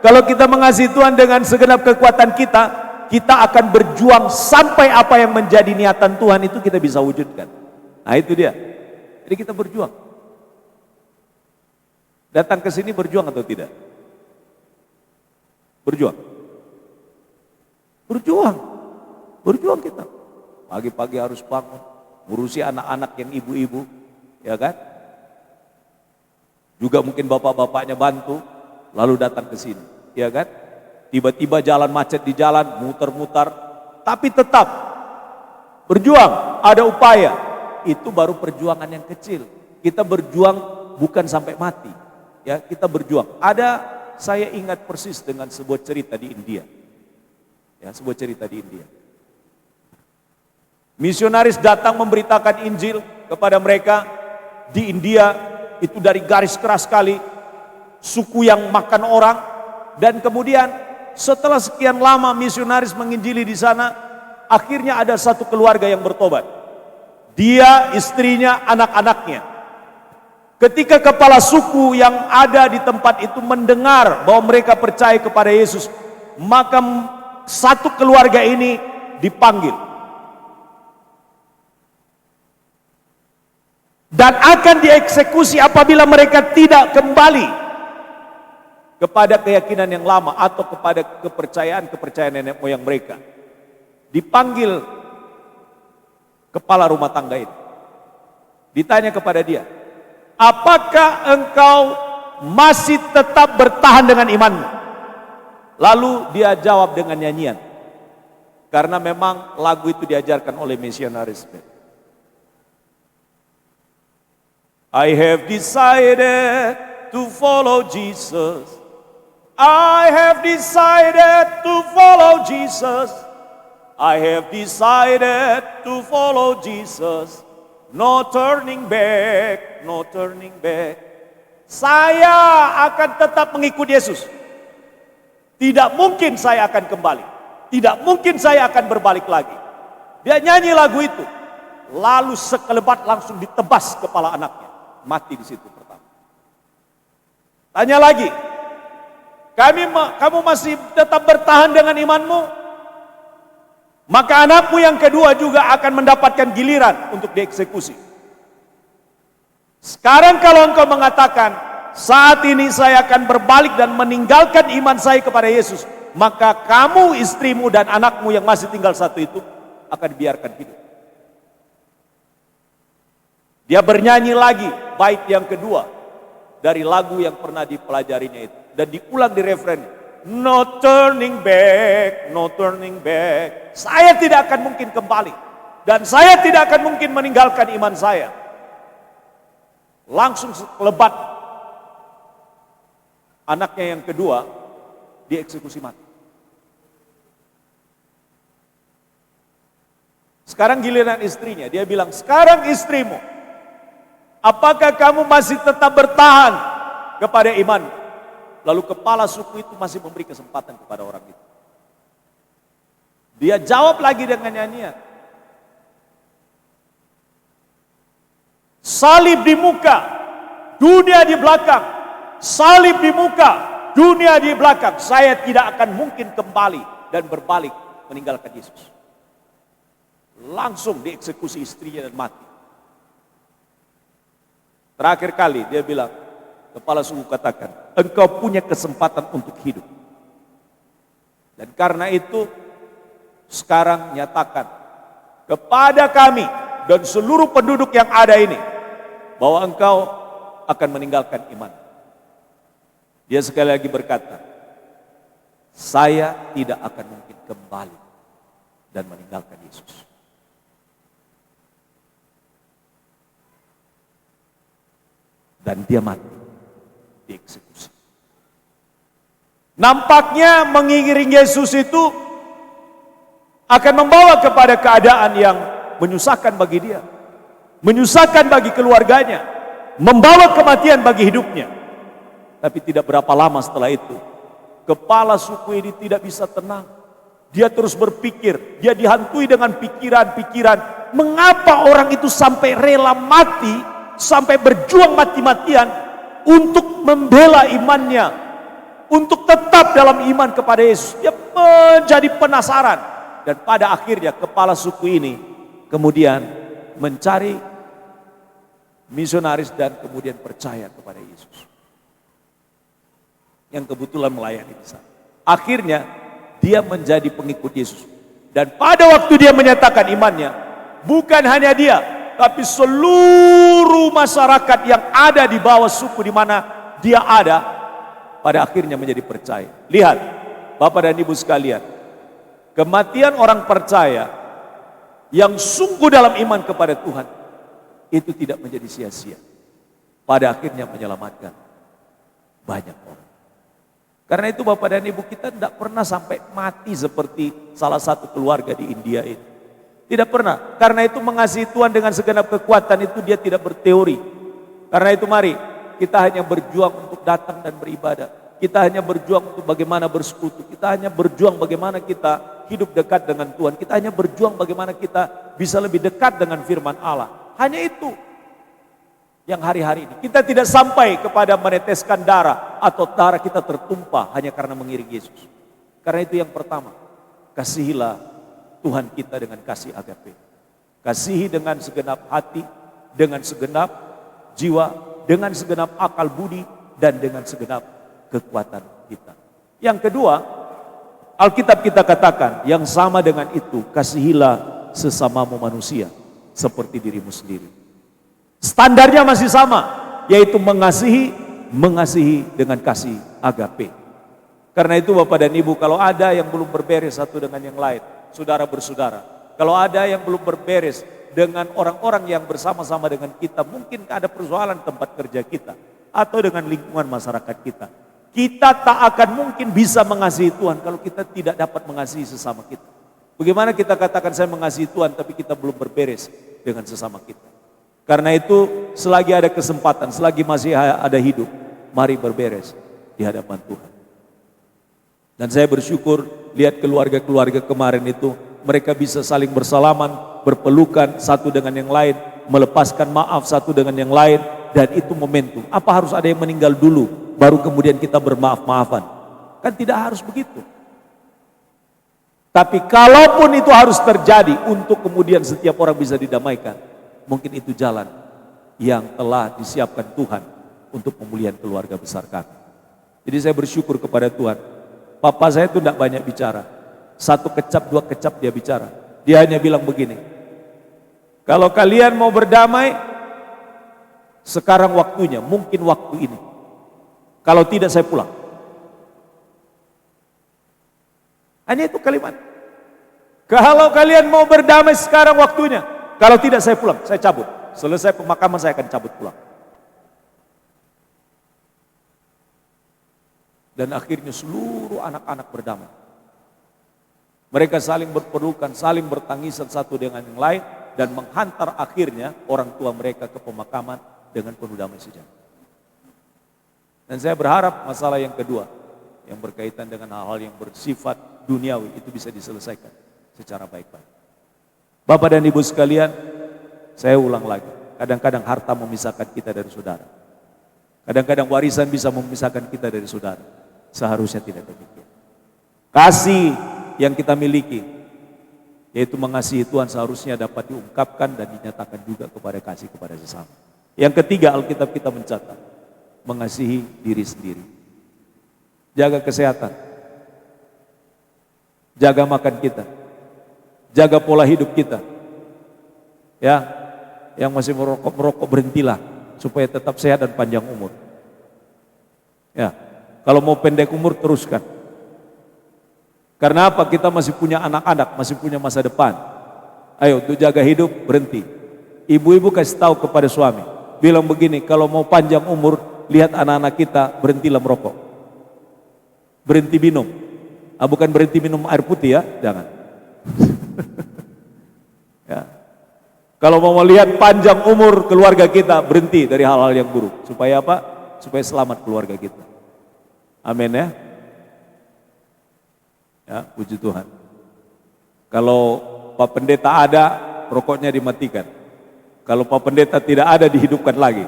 S2: Kalau kita mengasihi Tuhan dengan segenap kekuatan kita, kita akan berjuang sampai apa yang menjadi niatan Tuhan itu kita bisa wujudkan. Nah itu dia. Jadi kita berjuang. Datang ke sini berjuang atau tidak? Berjuang. Berjuang. Berjuang kita. Pagi-pagi harus bangun, ngurusi anak-anak yang ibu-ibu, ya kan? Juga mungkin bapak-bapaknya bantu, lalu datang ke sini, ya kan? Tiba-tiba jalan macet di jalan, muter-muter, tapi tetap berjuang, ada upaya. Itu baru perjuangan yang kecil. Kita berjuang bukan sampai mati, ya kita berjuang. Saya ingat persis dengan sebuah cerita di India, ya sebuah cerita di India. Misionaris datang memberitakan Injil kepada mereka di India. Itu dari garis keras sekali, suku yang makan orang. Dan kemudian setelah sekian lama misionaris menginjili di sana, akhirnya ada satu keluarga yang bertobat. Dia, istrinya, anak-anaknya. Ketika kepala suku yang ada di tempat itu mendengar bahwa mereka percaya kepada Yesus, maka satu keluarga ini dipanggil. Dan akan dieksekusi apabila mereka tidak kembali kepada keyakinan yang lama atau kepada kepercayaan nenek moyang mereka. Dipanggil kepala rumah tangga ini. Ditanya kepada dia, apakah engkau masih tetap bertahan dengan imanmu? Lalu dia jawab dengan nyanyian. Karena memang lagu itu diajarkan oleh misionaris. I have decided to follow Jesus. I have decided to follow Jesus. I have decided to follow Jesus. No turning back, no turning back. Saya akan tetap mengikuti Yesus. Tidak mungkin saya akan kembali. Tidak mungkin saya akan berbalik lagi. Dia nyanyi lagu itu. Lalu sekelebat langsung ditebas kepala anaknya. Mati di situ pertama. Tanya lagi, kamu masih tetap bertahan dengan imanmu? Maka anakmu yang kedua juga akan mendapatkan giliran untuk dieksekusi. Sekarang kalau engkau mengatakan, saat ini saya akan berbalik dan meninggalkan iman saya kepada Yesus, maka kamu, istrimu dan anakmu yang masih tinggal satu itu akan dibiarkan hidup. Dia bernyanyi lagi bait yang kedua dari lagu yang pernah dipelajarinya itu. Dan diulang di refren. No turning back, no turning back. Saya tidak akan mungkin kembali. Dan saya tidak akan mungkin meninggalkan iman saya. Langsung lebat. Anaknya yang kedua dieksekusi mati. Sekarang giliran istrinya. Dia bilang, sekarang istrimu, apakah kamu masih tetap bertahan kepada iman? Lalu kepala suku itu masih memberi kesempatan kepada orang itu. Dia jawab lagi dengan nyanyian. Salib di muka, dunia di belakang. Salib di muka, dunia di belakang. Saya tidak akan mungkin kembali dan berbalik meninggalkan Yesus. Langsung dieksekusi istrinya dan mati. Terakhir kali dia bilang, kepala suku katakan, engkau punya kesempatan untuk hidup. Dan karena itu, sekarang nyatakan kepada kami dan seluruh penduduk yang ada ini, bahwa engkau akan meninggalkan iman. Dia sekali lagi berkata, saya tidak akan mungkin kembali dan meninggalkan Yesus. Dan dia mati, dieksekusi. Nampaknya mengiring Yesus itu akan membawa kepada keadaan yang menyusahkan bagi dia, menyusahkan bagi keluarganya, membawa kematian bagi hidupnya. Tapi tidak berapa lama setelah itu, kepala suku ini tidak bisa tenang. Dia terus berpikir, dia dihantui dengan pikiran-pikiran, mengapa orang itu sampai rela mati, sampai berjuang mati-matian untuk membela imannya, untuk tetap dalam iman kepada Yesus. Dia menjadi penasaran. Dan pada akhirnya kepala suku ini kemudian mencari misionaris dan kemudian percaya kepada Yesus. Yang kebetulan melayani di sana. Akhirnya dia menjadi pengikut Yesus. Dan pada waktu dia menyatakan imannya, bukan hanya dia, tapi seluruh masyarakat yang ada di bawah suku di mana dia ada, pada akhirnya menjadi percaya. Lihat, Bapak dan Ibu sekalian, kematian orang percaya yang sungguh dalam iman kepada Tuhan, itu tidak menjadi sia-sia. Pada akhirnya menyelamatkan banyak orang. Karena itu Bapak dan Ibu, kita tidak pernah sampai mati seperti salah satu keluarga di India ini. Tidak pernah. Karena itu mengasihi Tuhan dengan segenap kekuatan itu dia tidak berteori. Karena itu mari kita hanya berjuang untuk datang dan beribadah. Kita hanya berjuang untuk bagaimana bersekutu. Kita hanya berjuang bagaimana kita hidup dekat dengan Tuhan. Kita hanya berjuang bagaimana kita bisa lebih dekat dengan firman Allah. Hanya itu yang hari-hari ini. Kita tidak sampai kepada meneteskan darah atau darah kita tertumpah hanya karena mengiring Yesus. Karena itu yang pertama, kasihilah Tuhan kita dengan kasih agape. Kasihi dengan segenap hati, dengan segenap jiwa, dengan segenap akal budi, dan dengan segenap kekuatan kita. Yang kedua, Alkitab kita katakan yang sama dengan itu, kasihilah sesamamu manusia seperti dirimu sendiri. Standarnya masih sama, yaitu mengasihi dengan kasih agape. Karena itu Bapak dan Ibu, kalau ada yang belum berberes satu dengan yang lain, saudara bersaudara, kalau ada yang belum berberes dengan orang-orang yang bersama-sama dengan kita, mungkin ada persoalan tempat kerja kita, atau dengan lingkungan masyarakat kita, kita tak akan mungkin bisa mengasihi Tuhan kalau kita tidak dapat mengasihi sesama kita. Bagaimana kita katakan saya mengasihi Tuhan tapi kita belum berberes dengan sesama kita? Karena itu selagi ada kesempatan, selagi masih ada hidup, mari berberes di hadapan Tuhan. Dan saya bersyukur lihat keluarga-keluarga kemarin itu, mereka bisa saling bersalaman, berpelukan satu dengan yang lain, melepaskan maaf satu dengan yang lain, dan itu momentum. Apa harus ada yang meninggal dulu, baru kemudian kita bermaaf-maafan? Kan tidak harus begitu. Tapi kalaupun itu harus terjadi untuk kemudian setiap orang bisa didamaikan, mungkin itu jalan yang telah disiapkan Tuhan untuk pemulihan keluarga besar kami. Jadi saya bersyukur kepada Tuhan. Papa saya itu tidak banyak bicara. Satu kecap, dua kecap dia bicara. Dia hanya bilang begini, kalau kalian mau berdamai, sekarang waktunya, mungkin waktu ini. Kalau tidak saya pulang. Hanya itu kalimat. Kalau kalian mau berdamai sekarang waktunya. Kalau tidak saya pulang, saya cabut. Selesai pemakaman saya akan cabut pulang. Dan akhirnya seluruh anak-anak berdamai. Mereka saling berpelukan, saling bertangisan satu dengan yang lain. Dan menghantar akhirnya orang tua mereka ke pemakaman dengan penuh damai sejahtera. Dan saya berharap masalah yang kedua, yang berkaitan dengan hal-hal yang bersifat duniawi, itu bisa diselesaikan secara baik-baik. Bapak dan Ibu sekalian, saya ulang lagi, kadang-kadang harta memisahkan kita dari saudara. Kadang-kadang warisan bisa memisahkan kita dari saudara. Seharusnya tidak demikian. Kasih yang kita miliki, yaitu mengasihi Tuhan, seharusnya dapat diungkapkan dan dinyatakan juga kepada kasih kepada sesama. Yang ketiga, Alkitab kita mencatat, mengasihi diri sendiri. Jaga kesehatan, jaga makan kita, jaga pola hidup kita. Ya, yang masih merokok berhentilah supaya tetap sehat dan panjang umur. Ya, kalau mau pendek umur teruskan. Karena apa? Kita masih punya anak-anak, masih punya masa depan. Ayo, untuk jaga hidup berhenti. Ibu-ibu kasih tahu kepada suami, bilang begini, kalau mau panjang umur, lihat anak-anak kita berhentilah merokok. Berhenti minum. Bukan berhenti minum air putih ya, jangan. Ya. Kalau mau melihat panjang umur keluarga kita, berhenti dari hal-hal yang buruk. Supaya apa? Supaya selamat keluarga kita. Amin ya. Ya, puji Tuhan. Kalau Pak Pendeta ada, rokoknya dimatikan. Kalau Pak Pendeta tidak ada, dihidupkan lagi.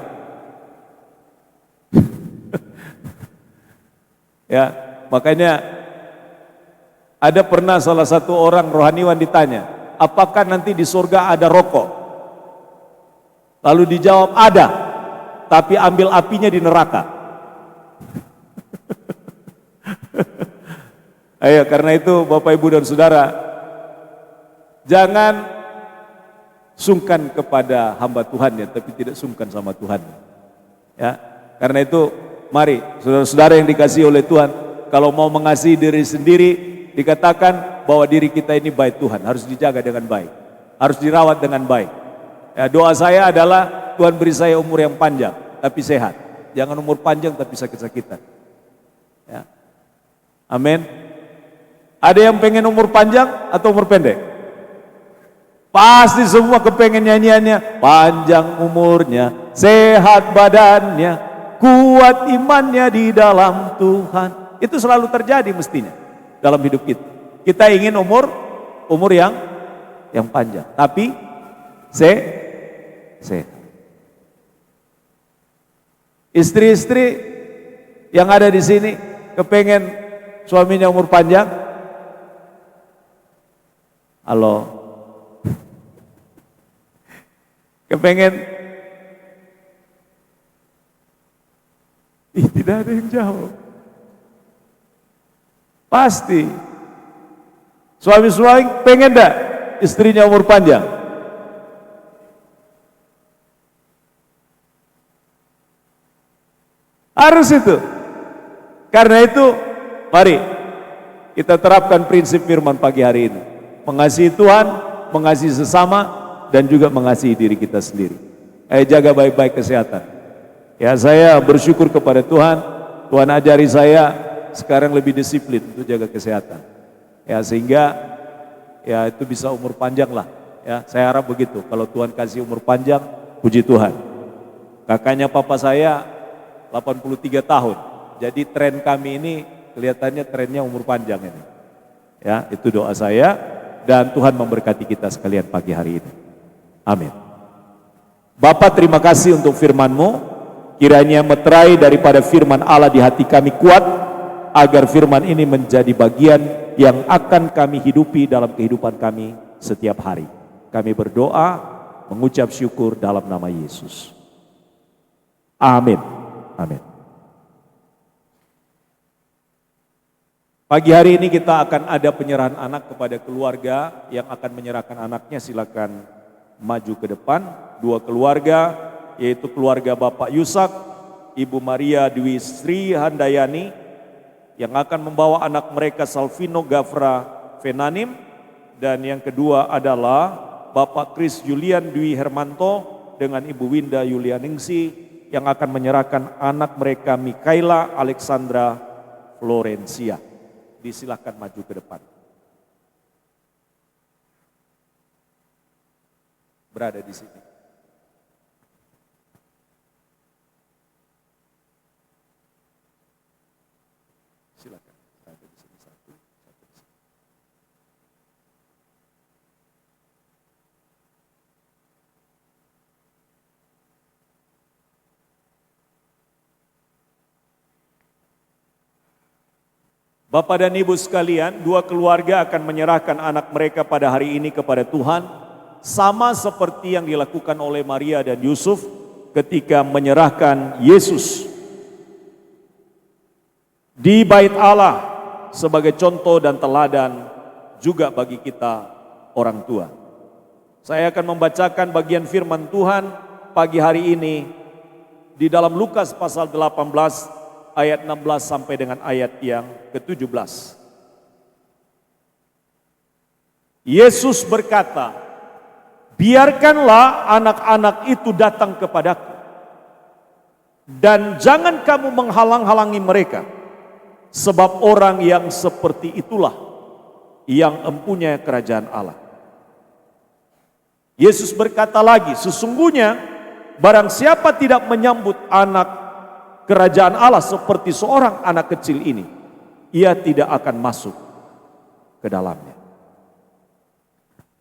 S2: Ya, makanya ada pernah salah satu orang rohaniwan ditanya, apakah nanti di surga ada rokok? Lalu dijawab ada, tapi ambil apinya di neraka. Ayo, karena itu Bapak Ibu dan Saudara, jangan sungkan kepada hamba Tuhan ya, tapi tidak sungkan sama Tuhan. Ya, karena itu mari saudara-saudara yang dikasihi oleh Tuhan, kalau mau mengasihi diri sendiri, dikatakan bahwa diri kita ini baik Tuhan, harus dijaga dengan baik, harus dirawat dengan baik. Ya, doa saya adalah Tuhan beri saya umur yang panjang, tapi sehat. Jangan umur panjang tapi sakit-sakitan. Ya. Amin. Ada yang pengen umur panjang atau umur pendek? Pasti semua kepengen nyanyiannya, panjang umurnya, sehat badannya, kuat imannya di dalam Tuhan. Itu selalu terjadi mestinya dalam hidup kita. Kita ingin umur yang panjang, tapi sehat. Istri-istri yang ada di sini kepengen suaminya umur panjang? Halo. Kepengen? Tidak ada yang jawab. Pasti. Suami-suami pengen enggak istrinya umur panjang? Harus itu. Karena itu, mari kita terapkan prinsip firman pagi hari ini. Mengasihi Tuhan, mengasihi sesama, dan juga mengasihi diri kita sendiri. Ayo jaga baik-baik kesehatan. Ya, saya bersyukur kepada Tuhan. Tuhan ajari saya sekarang lebih disiplin untuk jaga kesehatan. Ya, sehingga ya itu bisa umur panjang lah. Ya, saya harap begitu. Kalau Tuhan kasih umur panjang, puji Tuhan. Kakaknya papa saya 83 tahun. Jadi tren kami ini kelihatannya trennya umur panjang ini. Ya, itu doa saya. Dan Tuhan memberkati kita sekalian pagi hari ini. Amin. Bapa, terima kasih untuk firman-Mu. Kiranya meterai daripada firman Allah di hati kami kuat, agar firman ini menjadi bagian yang akan kami hidupi dalam kehidupan kami setiap hari. Kami berdoa, mengucap syukur dalam nama Yesus. Amin. Amin. Pagi hari ini kita akan ada penyerahan anak kepada keluarga yang akan menyerahkan anaknya. Silakan maju ke depan. Dua keluarga, yaitu keluarga Bapak Yusak, Ibu Maria Dwi Sri Handayani, yang akan membawa anak mereka Salvino Gafra Fenanim, dan yang kedua adalah Bapak Kris Julian Dwi Hermanto dengan Ibu Winda Yulianingsi, yang akan menyerahkan anak mereka Mikaela Alexandra Florencia. Disilakan maju ke depan. Berada di sini. Silakan. Ada di sini satu di sini. Bapak dan Ibu sekalian, dua keluarga akan menyerahkan anak mereka pada hari ini kepada Tuhan, sama seperti yang dilakukan oleh Maria dan Yusuf ketika menyerahkan Yesus di Bait Allah sebagai contoh dan teladan juga bagi kita orang tua. Saya akan membacakan bagian firman Tuhan pagi hari ini di dalam Lukas pasal 18 ayat 16 sampai dengan ayat yang ke-17. Yesus berkata, "Biarkanlah anak-anak itu datang kepadaku, dan jangan kamu menghalang-halangi mereka, sebab orang yang seperti itulah yang empunya kerajaan Allah." Yesus berkata lagi, "Sesungguhnya barang siapa tidak menyambut anak kerajaan Allah seperti seorang anak kecil ini, ia tidak akan masuk ke dalamnya."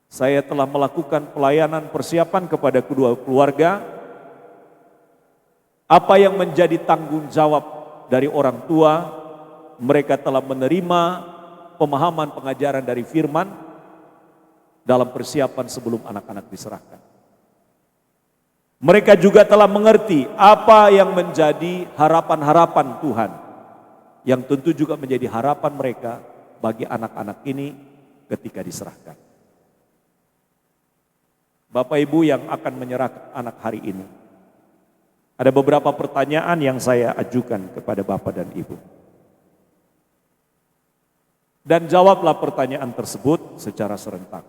S2: Saya telah melakukan pelayanan persiapan kepada kedua keluarga. Apa yang menjadi tanggung jawab dari orang tua, mereka telah menerima pemahaman pengajaran dari firman dalam persiapan sebelum anak-anak diserahkan. Mereka juga telah mengerti apa yang menjadi harapan-harapan Tuhan, yang tentu juga menjadi harapan mereka bagi anak-anak ini ketika diserahkan. Bapak Ibu yang akan menyerahkan anak hari ini, ada beberapa pertanyaan yang saya ajukan kepada Bapak dan Ibu. Dan jawablah pertanyaan tersebut secara serentak.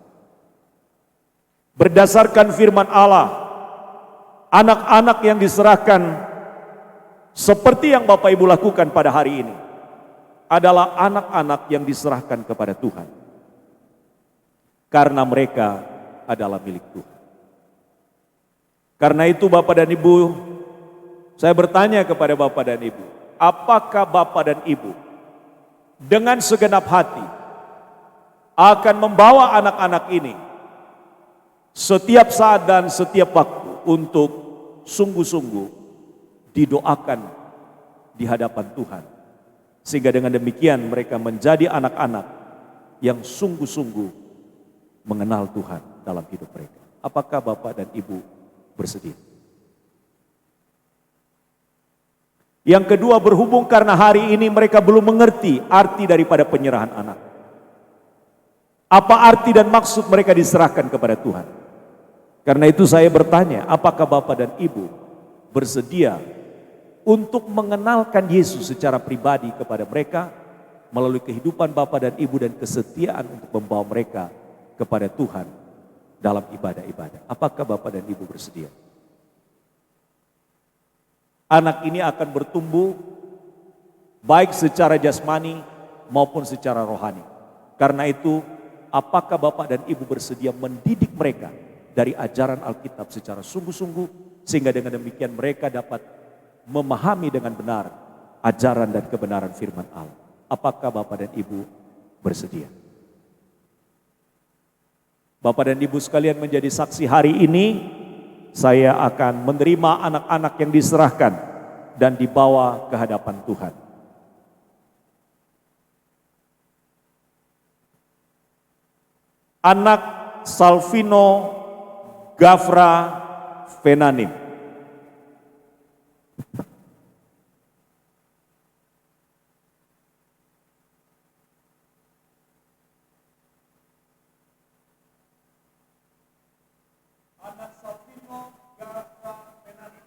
S2: Berdasarkan firman Allah, anak-anak yang diserahkan seperti yang Bapak Ibu lakukan pada hari ini adalah anak-anak yang diserahkan kepada Tuhan. Karena mereka adalah milik Tuhan. Karena itu Bapak dan Ibu, saya bertanya kepada Bapak dan Ibu, apakah Bapak dan Ibu dengan segenap hati akan membawa anak-anak ini setiap saat dan setiap waktu untuk sungguh-sungguh didoakan di hadapan Tuhan, sehingga dengan demikian mereka menjadi anak-anak yang sungguh-sungguh mengenal Tuhan dalam hidup mereka. Apakah Bapak dan Ibu bersedia? Yang kedua, berhubung karena hari ini mereka belum mengerti arti daripada penyerahan anak. Apa arti dan maksud mereka diserahkan kepada Tuhan? Karena itu saya bertanya, apakah Bapak dan Ibu bersedia untuk mengenalkan Yesus secara pribadi kepada mereka melalui kehidupan Bapak dan Ibu dan kesetiaan untuk membawa mereka kepada Tuhan dalam ibadah-ibadah? Apakah Bapak dan Ibu bersedia? Anak ini akan bertumbuh baik secara jasmani maupun secara rohani. Karena itu, apakah Bapak dan Ibu bersedia mendidik mereka dari ajaran Alkitab secara sungguh-sungguh, sehingga dengan demikian mereka dapat memahami dengan benar ajaran dan kebenaran firman Allah? Apakah Bapak dan Ibu bersedia? Bapak dan Ibu sekalian menjadi saksi hari ini, saya akan menerima anak-anak yang diserahkan dan dibawa ke hadapan Tuhan. Anak Salvino Gafra Fenanim. Anak Salvino Gafra Fenanim.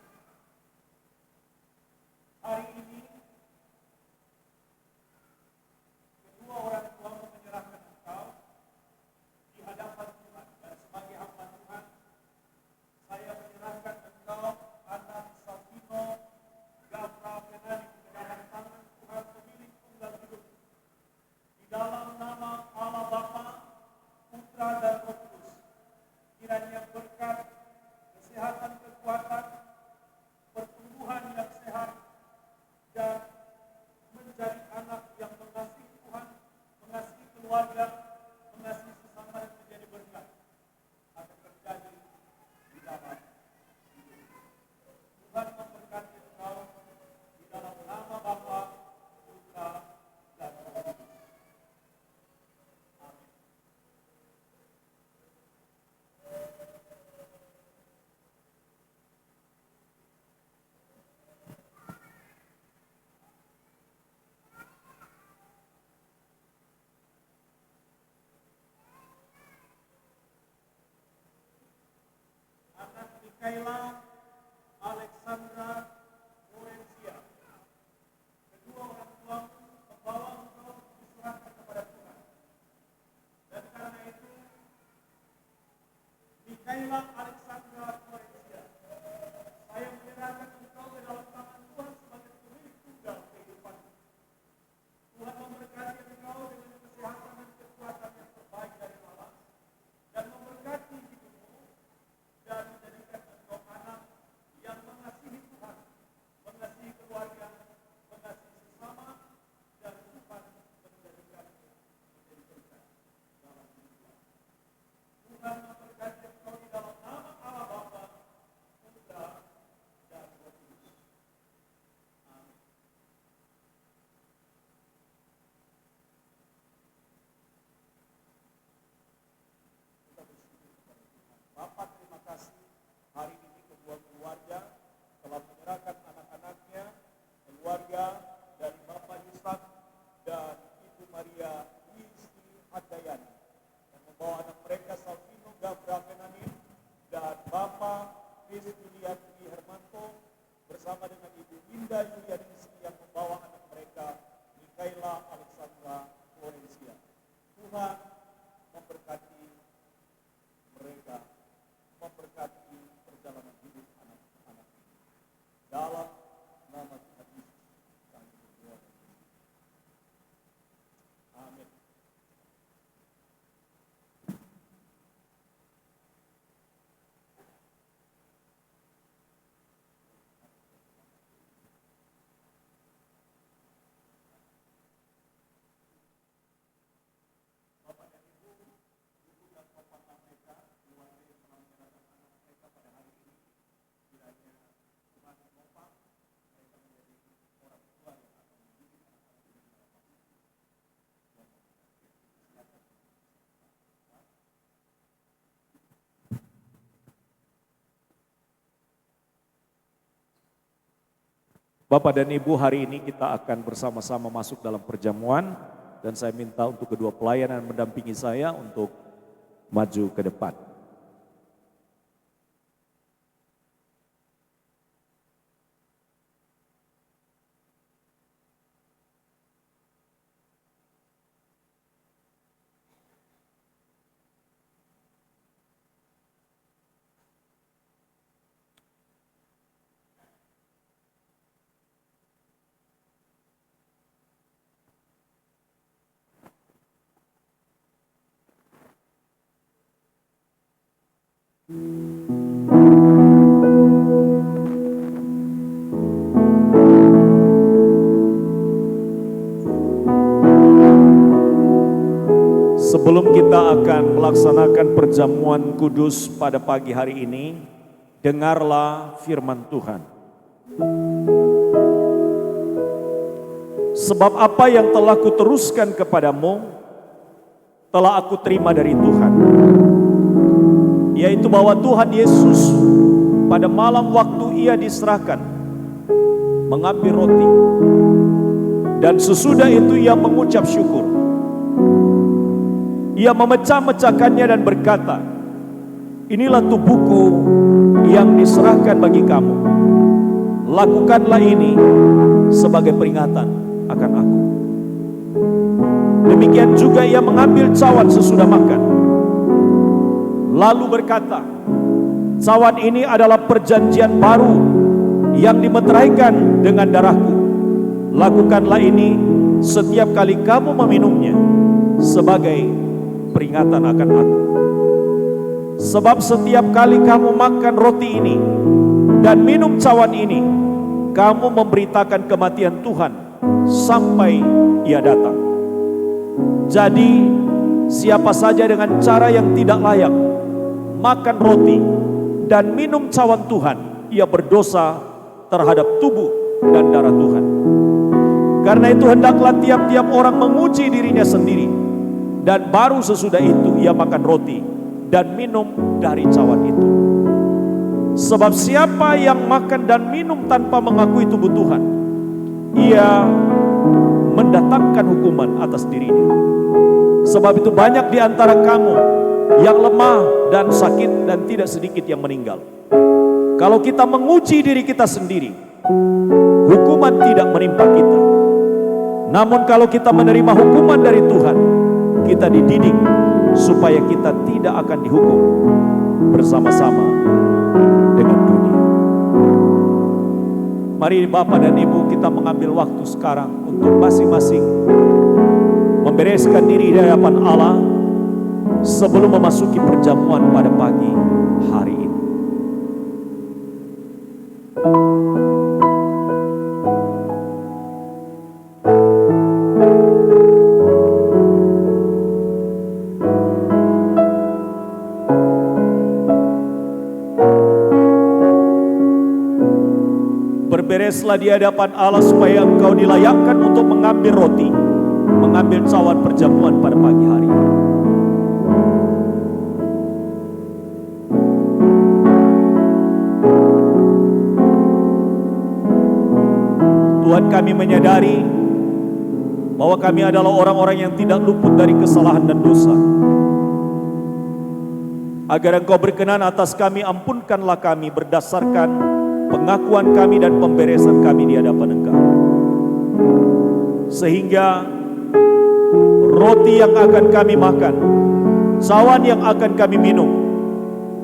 S2: Hari ini kedua orang tuamu menyerahkan engkau di hadapan Tuhan, dan sebagai hamba Tuhan saya menyerahkan engkau, anak Salvino Gafra Fenanim, ke dalam tangan Tuhan pemilik tunggal hidup. Di dalam nama Allah Bapa, Putra dan Roh Kudus, kiranya berkat, kesehatan, kekuatan, pertumbuhan yang sehat, dan menjadi anak yang mengasihi Tuhan, mengasihi keluarga, mengasihi sesama, dan menjadi berkat akan terjadi di dalam hidup. Tuhan memberkati engkau di dalam nama Bapa, Putra, dan Roh Kudus. Amin. Anak Mikaela Alexandra Morencia. Kedua orang tuamu membawa engkau diserahkan kepada Tuhan. Dan karena itu, Mikaela Alexandra Morencia, saya menyerahkan engkau ke dalam tangan Tuhan sebagai pemilik tunggal kehidupanmu. Tuhan memberkati engkau dengan kesehatan dan kekuatan yang terbaik dari Allah, dan memberkati hidupmu, dan menjadikan engkau anak Bapak dan Ibu, hari ini kita akan bersama-sama masuk dalam perjamuan dan saya minta untuk kedua pelayan yang mendampingi saya untuk maju ke depan. Sebelum kita akan melaksanakan perjamuan kudus pada pagi hari ini, dengarlah firman Tuhan. Sebab apa yang telah kuteruskan kepadamu, telah aku terima dari Tuhan. Yaitu bahwa Tuhan Yesus pada malam waktu ia diserahkan, mengambil roti. Dan sesudah itu ia mengucap syukur. Ia memecah-mecahkannya dan berkata, inilah tubuhku yang diserahkan bagi kamu. Lakukanlah ini sebagai peringatan akan aku. Demikian juga ia mengambil cawan sesudah makan. Lalu berkata, cawan ini adalah perjanjian baru yang dimeteraikan dengan darahku. Lakukanlah ini setiap kali kamu meminumnya sebagai peringatan akan aku. Sebab setiap kali kamu makan roti ini dan minum cawan ini, kamu memberitakan kematian Tuhan sampai ia datang. Jadi siapa saja dengan cara yang tidak layak makan roti dan minum cawan Tuhan, ia berdosa terhadap tubuh dan darah Tuhan. Karena itu hendaklah tiap-tiap orang menguji dirinya sendiri, dan baru sesudah itu ia makan roti dan minum dari cawan itu. Sebab siapa yang makan dan minum tanpa mengakui tubuh Tuhan, ia mendatangkan hukuman atas dirinya. Sebab itu banyak di antara kamu yang lemah dan sakit dan tidak sedikit yang meninggal. Kalau kita menguji diri kita sendiri, hukuman tidak menimpa kita. Namun kalau kita menerima hukuman dari Tuhan, kita dididik supaya kita tidak akan dihukum bersama-sama dengan dunia. Mari Bapak dan Ibu, kita mengambil waktu sekarang untuk masing-masing membereskan diri di hadapan Allah sebelum memasuki perjamuan pada pagi hari ini. Berbereslah di hadapan Allah supaya engkau dilayakkan untuk mengambil roti, mengambil cawan perjamuan pada pagi hari ini. Tuhan, kami menyadari bahwa kami adalah orang-orang yang tidak luput dari kesalahan dan dosa. Agar Engkau berkenan atas kami, ampunkanlah kami berdasarkan pengakuan kami dan pemberesan kami di hadapan Engkau. Sehingga roti yang akan kami makan, cawan yang akan kami minum,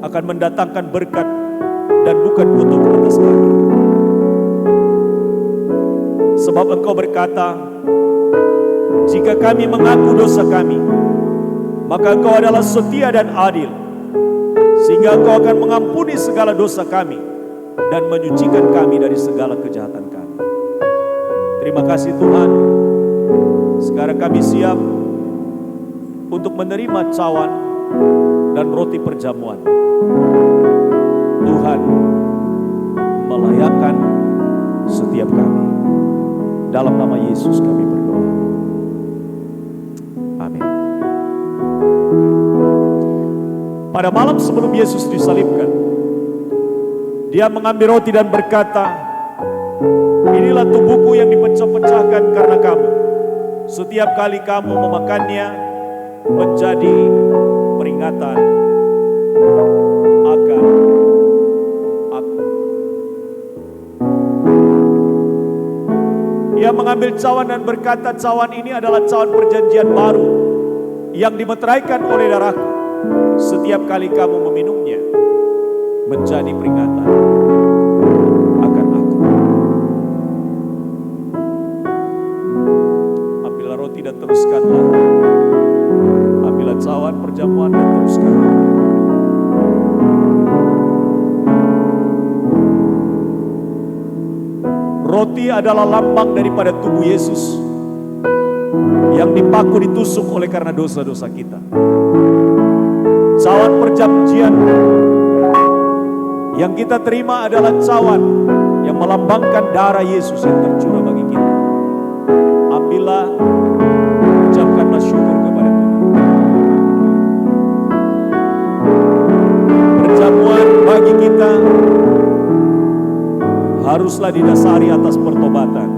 S2: akan mendatangkan berkat dan bukan kutuk atas kami. Sebab Engkau berkata, jika kami mengaku dosa kami, maka Engkau adalah setia dan adil, sehingga Engkau akan mengampuni segala dosa kami dan menyucikan kami dari segala kejahatan kami. Terima kasih Tuhan. Sekarang kami siap untuk menerima cawan dan roti perjamuan. Tuhan melayakkan setiap kami. Dalam nama Yesus kami berdoa. Amin. Pada malam sebelum Yesus disalibkan, Dia mengambil roti dan berkata, inilah inilah tubuhku yang dipecah-pecahkan karena kamu. Setiap kali kamu memakannya, menjadi peringatan akan aku. Ia mengambil cawan dan berkata, cawan ini adalah cawan perjanjian baru yang dimeteraikan oleh darahku. Setiap kali kamu meminumnya, menjadi peringatan akan aku. Ambillah roti dan teruskanlah. Ambillah cawan perjamuan dan teruskanlah. Roti adalah lambang daripada tubuh Yesus yang dipaku ditusuk oleh karena dosa-dosa kita. Cawan perjanjian yang kita terima adalah cawan yang melambangkan darah Yesus yang tercurah bagi kita. Ambillah, ucapkanlah syukur kepada Tuhan. Perjamuan bagi kita haruslah didasari atas pertobatan.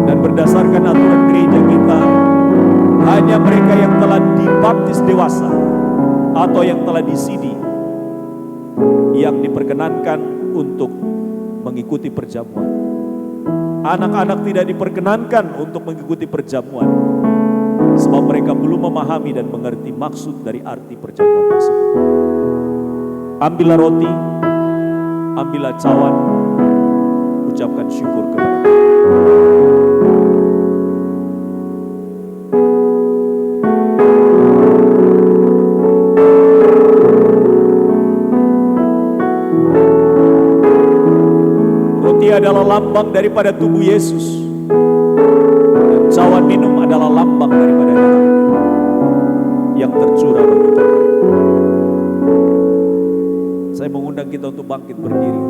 S2: Dan berdasarkan aturan gereja kita, hanya mereka yang telah dibaptis dewasa atau yang telah disidi yang diperkenankan untuk mengikuti perjamuan. Anak-anak tidak diperkenankan untuk mengikuti perjamuan sebab mereka belum memahami dan mengerti maksud dari arti perjamuan tersebut. Ambillah roti, ambillah cawan, ucapkan syukur kepada Tuhan. Roti adalah lambang daripada tubuh Yesus, dan cawan minum adalah lambang daripada darah yang tercurah bagi kita. Saya mengundang kita untuk bangkit berdiri.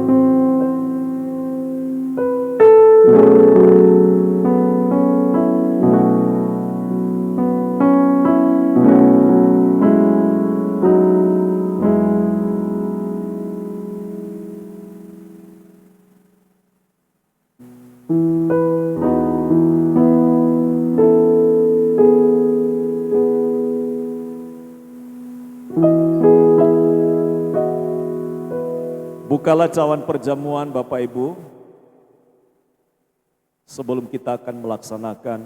S2: Bukalah cawan perjamuan Bapak Ibu, sebelum kita akan melaksanakan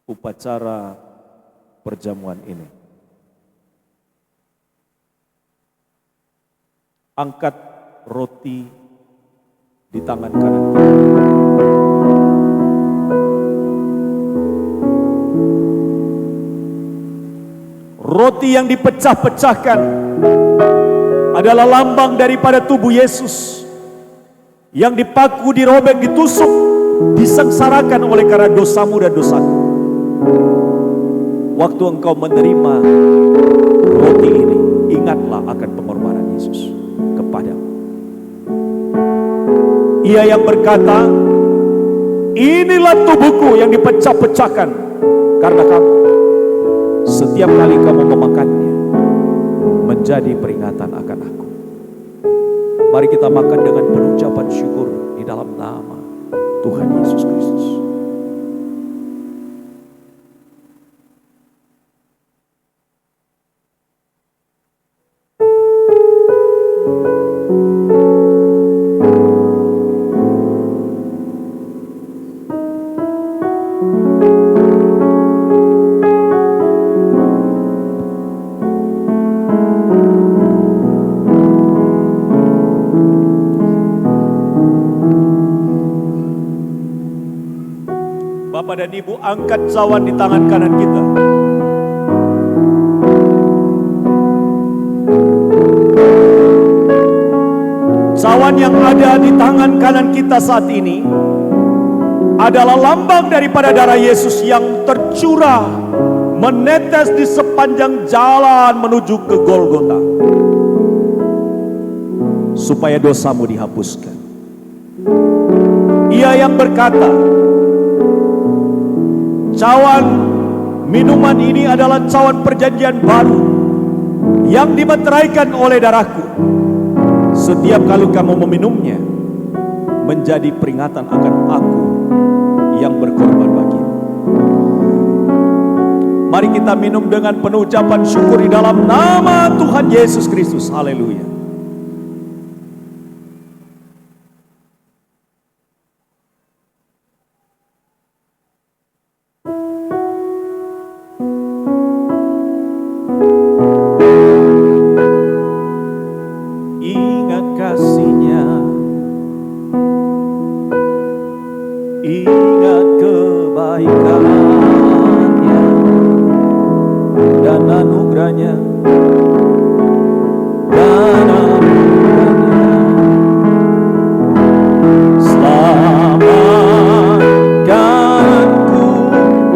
S2: upacara perjamuan ini. Angkat roti di tangan kanan kita. Roti yang dipecah-pecahkan adalah lambang daripada tubuh Yesus yang dipaku, dirobek, ditusuk, disengsarakan oleh karena dosamu dan dosaku. Waktu engkau menerima roti ini, ingatlah akan pengorbanan Yesus kepadamu. Ia yang berkata, inilah tubuhku yang dipecah-pecahkan karena kamu. Setiap kali kamu memakannya, menjadi peringatan akan aku. Mari kita makan dengan penucapan syukur di dalam nama Tuhan Yesus Kristus. Bapak dan Ibu, angkat cawan di tangan kanan kita. Cawan yang ada di tangan kanan kita saat ini adalah lambang daripada darah Yesus yang tercurah, menetes di sepanjang jalan menuju ke Golgota, supaya dosamu dihapuskan. Ia yang berkata, cawan minuman ini adalah cawan perjanjian baru yang dimeteraikan oleh darahku. Setiap kali kamu meminumnya, menjadi peringatan akan aku yang berkorban bagimu. Mari kita minum dengan penuh ucapan syukur di dalam nama Tuhan Yesus Kristus. Haleluya. Ingat kasih-Nya, ingat kebaikan-Nya dan anugerah-Nya, selamatkanku.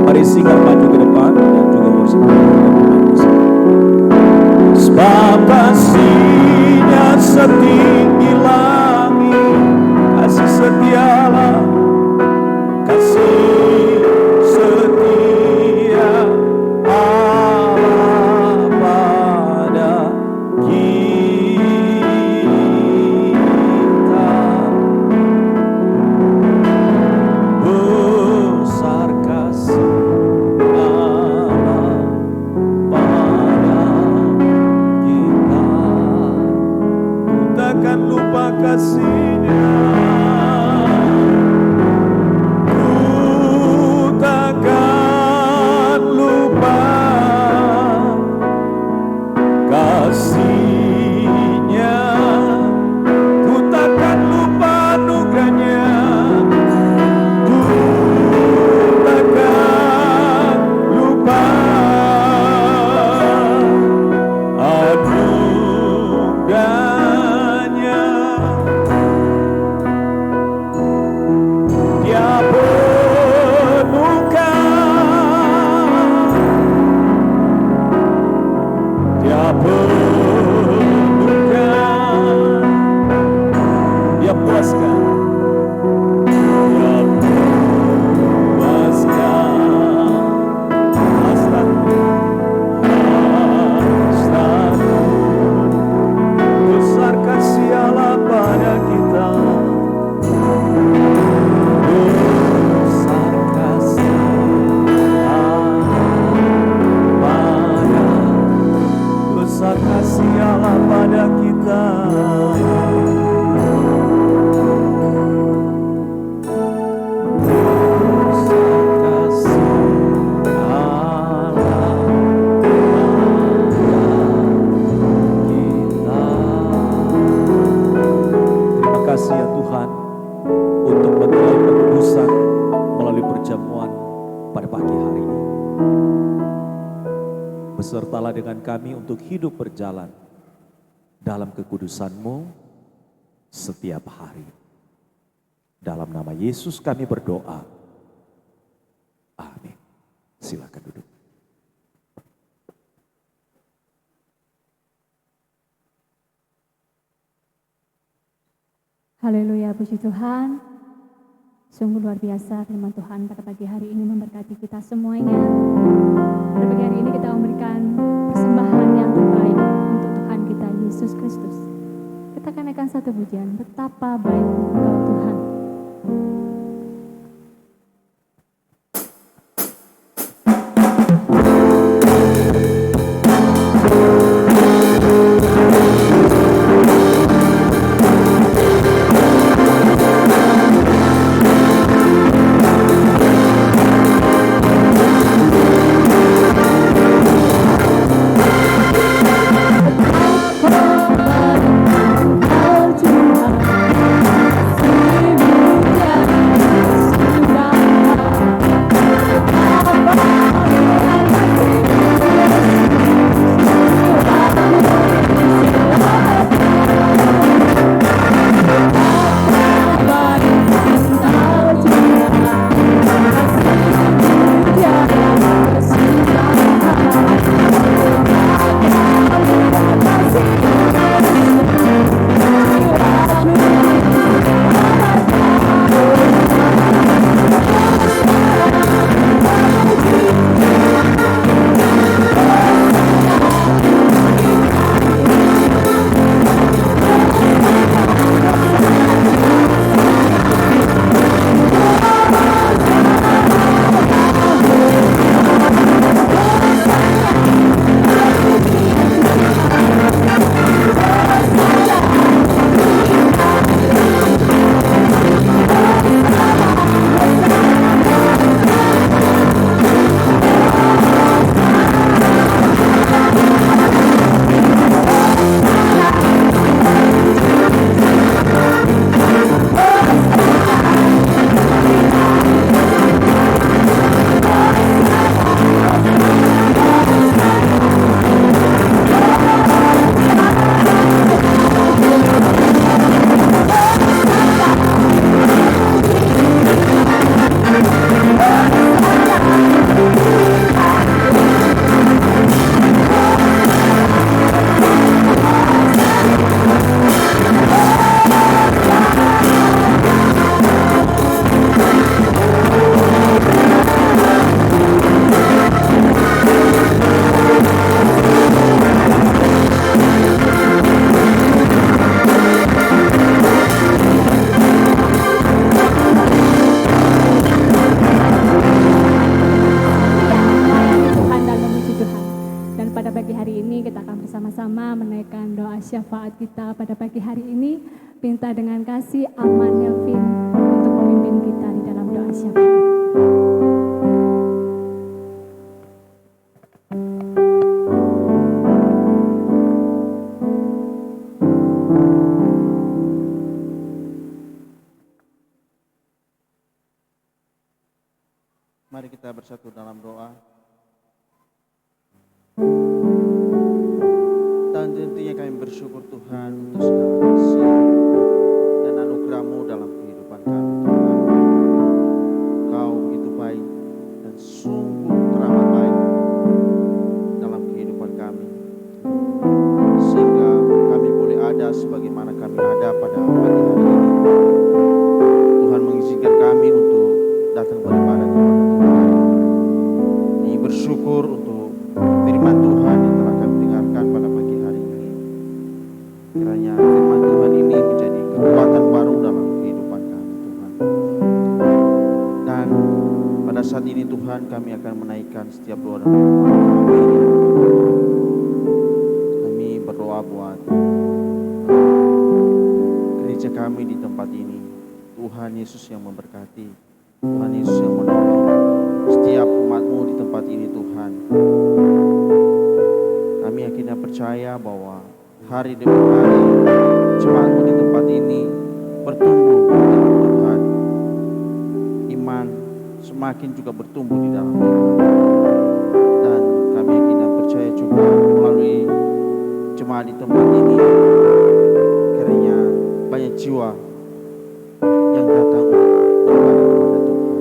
S2: Mari singkat maju ke depan dan juga worship. Sebab kasih-Nya setinggi langit, kasih setialah, kasih setia Allah pada kita. Besar kasih Allah pada kita, ku takkan lupa kasih-Nya. Kasih-Nya, ku takkan lupa anugerah-Nya, ku takkan lupa anugerah-Nya. Dia penuhkan, Dia puaskan, Dia puaskan hasratku, besar kasih Allah pada kita. Besar kasih besar kasih Allah pada kita. Besar kasih Allah pada kita. Terima kasih ya Tuhan untuk menerai penebusan melalui perjamuan pada pagi hari ini. Besertalah dengan kami untuk hidup berjalan dalam kekudusan-Mu setiap hari. Dalam nama Yesus kami berdoa. Amin. Silakan duduk.
S1: Haleluya, puji Tuhan. Sungguh luar biasa firman Tuhan pada pagi hari ini memberkati kita semuanya. Pada pagi hari ini kita memberikan persembahan yang terbaik untuk Tuhan kita Yesus Kristus. Kita akan naikkan satu pujian, betapa baik Engkau Tuhan. Tuhan, pada pagi hari ini kita akan bersama-sama menaikkan doa syafaat kita pada pagi hari ini. Minta dengan kasih Aman Nelvin untuk memimpin kita di dalam doa syafaat.
S3: Mari kita bersatu dalam doa. Dan tentunya kami bersyukur Tuhan untuk segala kasih dan anugerah-Mu dalam kehidupan kami Tuhan. Kau begitu baik dan sungguh teramat baik dalam kehidupan kami. Sehingga kami boleh ada sebagaimana kami ada pada pagi hari ini. Tuhan mengizinkan kami untuk datang beribadah kepada Tuhan. Kami bersyukur untuk firman Tuhan yang telah kami dengarkan pada pagi hari ini. Kiranya firman Tuhan ini menjadi kekuatan baru dalam kehidupan kami Tuhan. Dan pada saat ini Tuhan kami akan menaikkan setiap doa dan permohonan kami di hadapan Tuhan. Kami berdoa buat gereja kami di tempat ini. Tuhan Yesus yang memberkati, Tuhan Yesus yang menolong setiap umat-Mu di tempat ini Tuhan. Kami akhirnya percaya bahwa hari demi hari jemaat-Mu di tempat ini bertumbuh dalam Tuhan. Iman semakin juga bertumbuh di dalam Tuhan. Dan kami akhirnya percaya juga melalui jemaat di tempat ini kiranya banyak jiwa yang datang beribadah kepada Tuhan.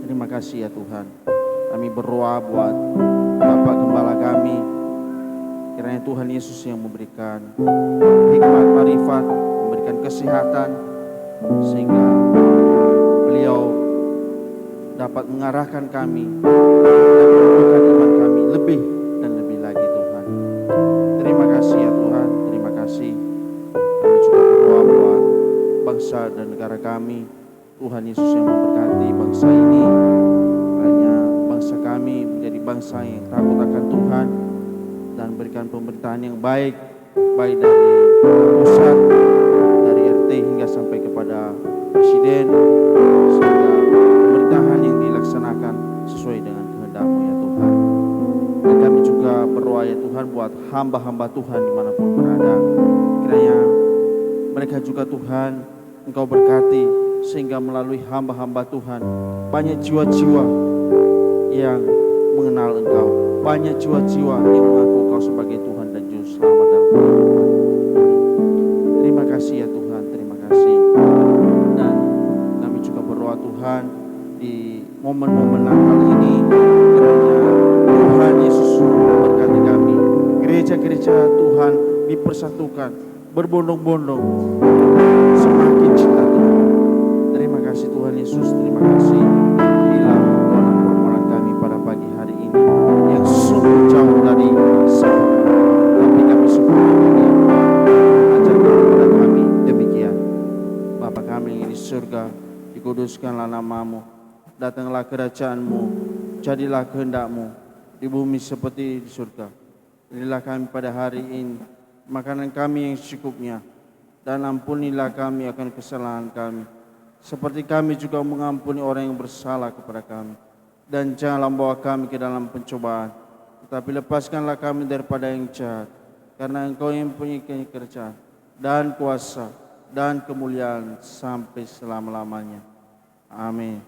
S3: Terima kasih ya Tuhan. Kami berdoa buat Bapak Gembala kami. Kiranya Tuhan Yesus yang memberikan hikmat, marifat, memberikan kesehatan, sehingga beliau dapat mengarahkan kami dan menumbuhkan iman kami lebih dan lebih lagi Tuhan. Terima kasih ya Tuhan. Terima kasih. Kami juga berdoa buat bangsa dan negara kami. Tuhan Yesus yang memberkati bangsa ini. Kiranya bangsa kami menjadi bangsa yang takut akan Tuhan dan berikan pemerintahan yang baik, baik dari pusat, dari RT hingga sampai kepada presiden, sehingga pemerintahan yang dilaksanakan sesuai dengan kehendak-Mu ya Tuhan. Dan kami juga berdoa ya Tuhan buat hamba-hamba Tuhan dimanapun berada. Kiranya mereka juga Tuhan Engkau berkati, sehingga melalui hamba-hamba Tuhan banyak jiwa-jiwa yang mengenal Engkau, banyak jiwa-jiwa yang mengaku Engkau sebagai Tuhan dan Juru Selamat dalam kehidupan. Terima kasih ya Tuhan, terima kasih. Dan kami juga berdoa Tuhan di momen-momen Natal ini, kiranya Tuhan Yesus memberkati kami. Gereja-gereja Tuhan dipersatukan, berbondong-bondong, semakin cinta Tuhan. Terima kasih Tuhan Yesus, terima kasih. Inilah doa dan permohonan kami pada pagi hari ini yang sungguh jauh dari sempurna, tapi kami sempurnakan ya Tuhan. Ajarkan kepada kami demikian. Bapa kami yang di surga, dikuduskanlah nama-Mu, datanglah kerajaan-Mu, jadilah kehendak-Mu di bumi seperti di surga. Berilah kami pada hari ini makanan kami yang secukupnya, dan ampunilah kami akan kesalahan kami, seperti kami juga mengampuni orang yang bersalah kepada kami. Dan janganlah membawa kami ke dalam pencobaan, tetapi lepaskanlah kami daripada yang jahat. Karena Engkau yang mempunyai kerajaan dan kuasa dan kemuliaan sampai selama-lamanya. Amin.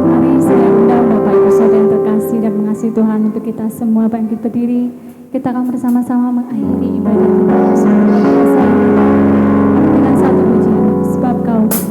S1: Mari saya undang Bapak Ibu Saudara yang terkasih dan mengasihi Tuhan untuk kita semua bangkit berdiri. Kita akan bersama-sama mengakhiri ibadat kita bersama dengan satu pujian, sebab Kau besar.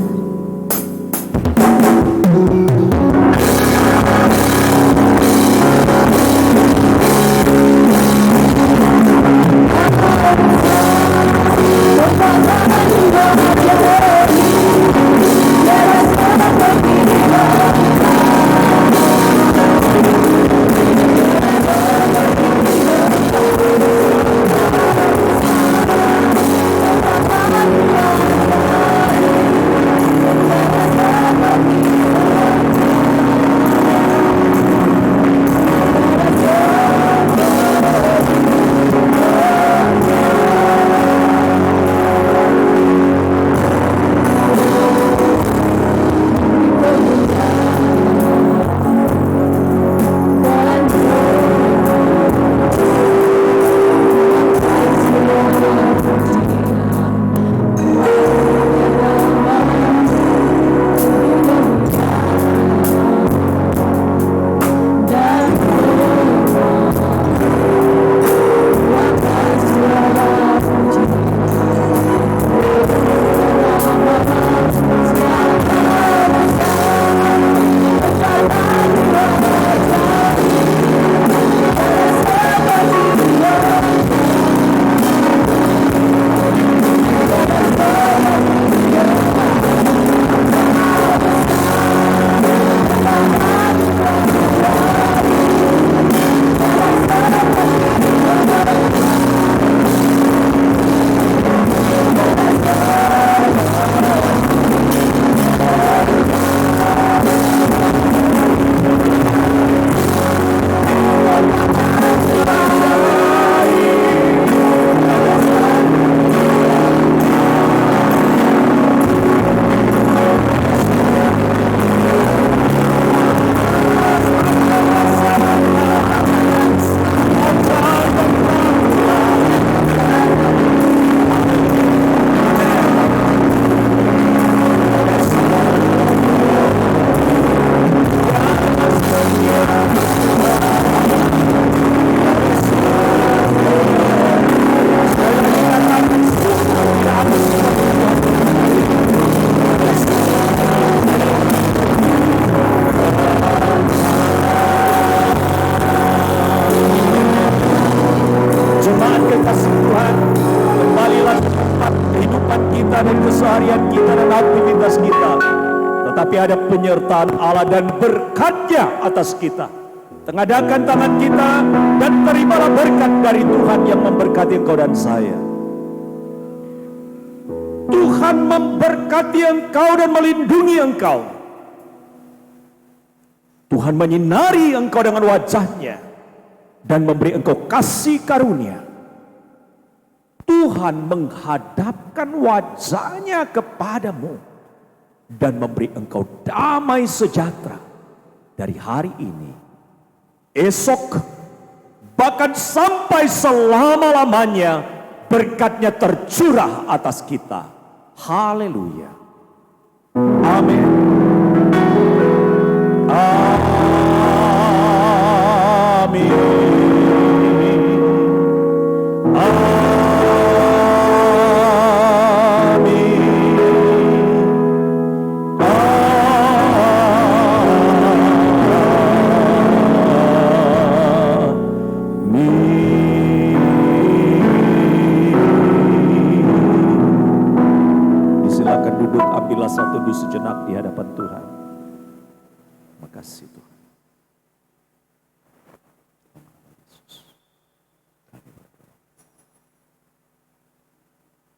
S2: tetapi ada penyertaan Allah dan berkat-Nya atas kita. Tengadahkan tangan kita dan terimalah berkat dari Tuhan yang memberkati engkau dan saya. Tuhan memberkati engkau dan melindungi engkau. Tuhan menyinari engkau dengan wajah-Nya dan memberi engkau kasih karunia. Tuhan menghadapkan wajah-Nya kepadamu dan memberi engkau damai sejahtera dari hari ini, esok, bahkan sampai selama-lamanya. Berkat-Nya tercurah atas kita. Haleluya. Amin. Amin. Satu duduk sejenak di hadapan Tuhan. Makasih Tuhan.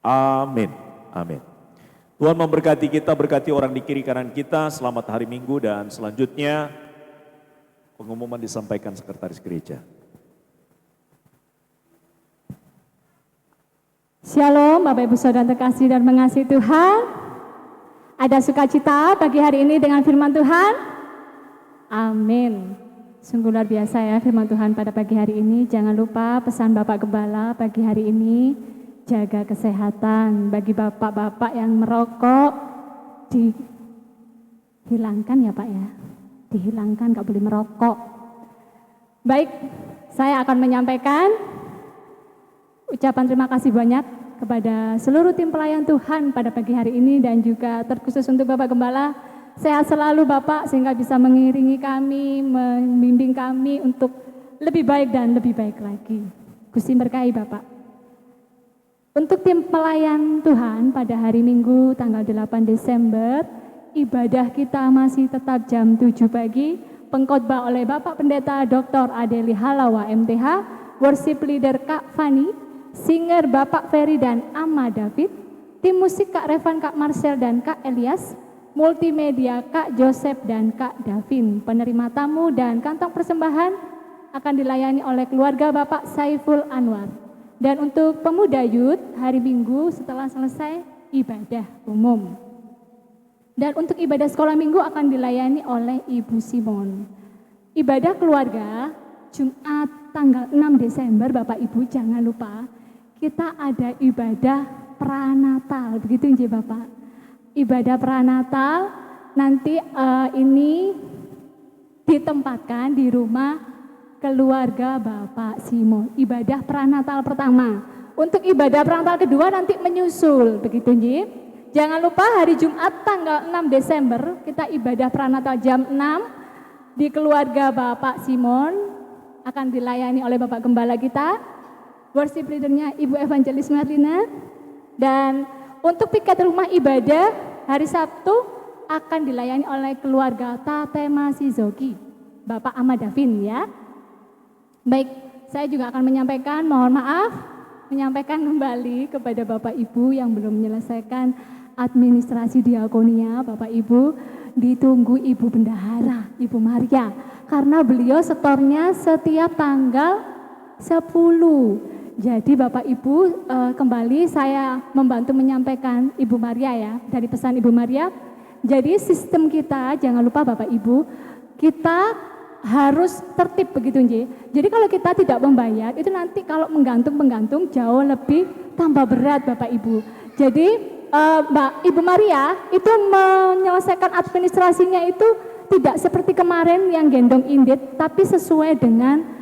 S2: Amin. Amin. Tuhan memberkati kita, berkati orang di kiri kanan kita. Selamat hari Minggu dan selanjutnya pengumuman disampaikan Sekretaris Gereja.
S1: Shalom Bapak Ibu Saudara terkasih dan mengasihi Tuhan. Ada sukacita pagi hari ini dengan firman Tuhan? Amin. Sungguh luar biasa ya firman Tuhan pada pagi hari ini. Jangan lupa pesan Bapak Gembala pagi hari ini, jaga kesehatan. Bagi bapak-bapak yang merokok, dihilangkan ya Pak ya. Dihilangkan, gak boleh merokok. Baik, saya akan menyampaikan ucapan terima kasih banyak kepada seluruh tim pelayan Tuhan pada pagi hari ini dan juga terkhusus untuk Bapak Gembala. Sehat selalu Bapak sehingga bisa mengiringi kami, membimbing kami untuk lebih baik dan lebih baik lagi. Gusti berkahi Bapak. Untuk tim pelayan Tuhan pada hari Minggu tanggal 8 Desember, ibadah kita masih tetap jam 7 pagi, pengkhotbah oleh Bapak Pendeta Dr. Adeli Halawa MTH, worship leader Kak Fani, singer Bapak Ferry dan Ama David, tim musik Kak Revan, Kak Marcel dan Kak Elias, multimedia Kak Joseph dan Kak Davin. Penerima tamu dan kantong persembahan akan dilayani oleh keluarga Bapak Saiful Anwar. Dan untuk pemuda youth hari Minggu setelah selesai ibadah umum. Dan untuk ibadah sekolah minggu akan dilayani oleh Ibu Simon. Ibadah keluarga Jumat tanggal 6 Desember Bapak Ibu jangan lupa kita ada ibadah pranatal, begitu nggih Bapak. Ibadah pranatal nanti ini ditempatkan di rumah keluarga Bapak Simon. Ibadah pranatal pertama. Untuk ibadah pranatal kedua nanti menyusul, begitu nggih. Jangan lupa hari Jumat tanggal 6 Desember kita ibadah pranatal jam 6 di keluarga Bapak Simon akan dilayani oleh Bapak Gembala kita. Worship leadernya Ibu Evangelis Marlina. Dan untuk piket rumah ibadah hari Sabtu akan dilayani oleh keluarga Tatema Sizoki, Bapak Ahmad Davin ya. Baik, saya juga akan menyampaikan, mohon maaf, menyampaikan kembali kepada Bapak Ibu yang belum menyelesaikan administrasi diakonia. Bapak Ibu ditunggu Ibu Bendahara, Ibu Maria, karena beliau setornya setiap tanggal 10. Jadi Bapak Ibu kembali saya membantu menyampaikan Ibu Maria ya, dari pesan Ibu Maria. Jadi sistem kita jangan lupa Bapak Ibu, kita harus tertib begitu nggih. Jadi kalau kita tidak membayar itu nanti kalau menggantung jauh lebih tambah berat Bapak Ibu. Jadi Mbak Ibu Maria itu menyelesaikan administrasinya itu tidak seperti kemarin yang gendong indit, tapi sesuai dengan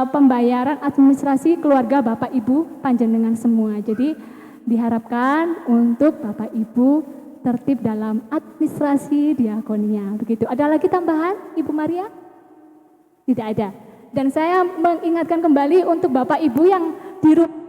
S1: pembayaran administrasi keluarga Bapak Ibu panjenengan semua. Jadi diharapkan untuk Bapak Ibu tertib dalam administrasi diakonia. Begitu. Ada lagi tambahan Ibu Maria? Tidak ada. Dan saya mengingatkan kembali untuk Bapak Ibu yang di rumah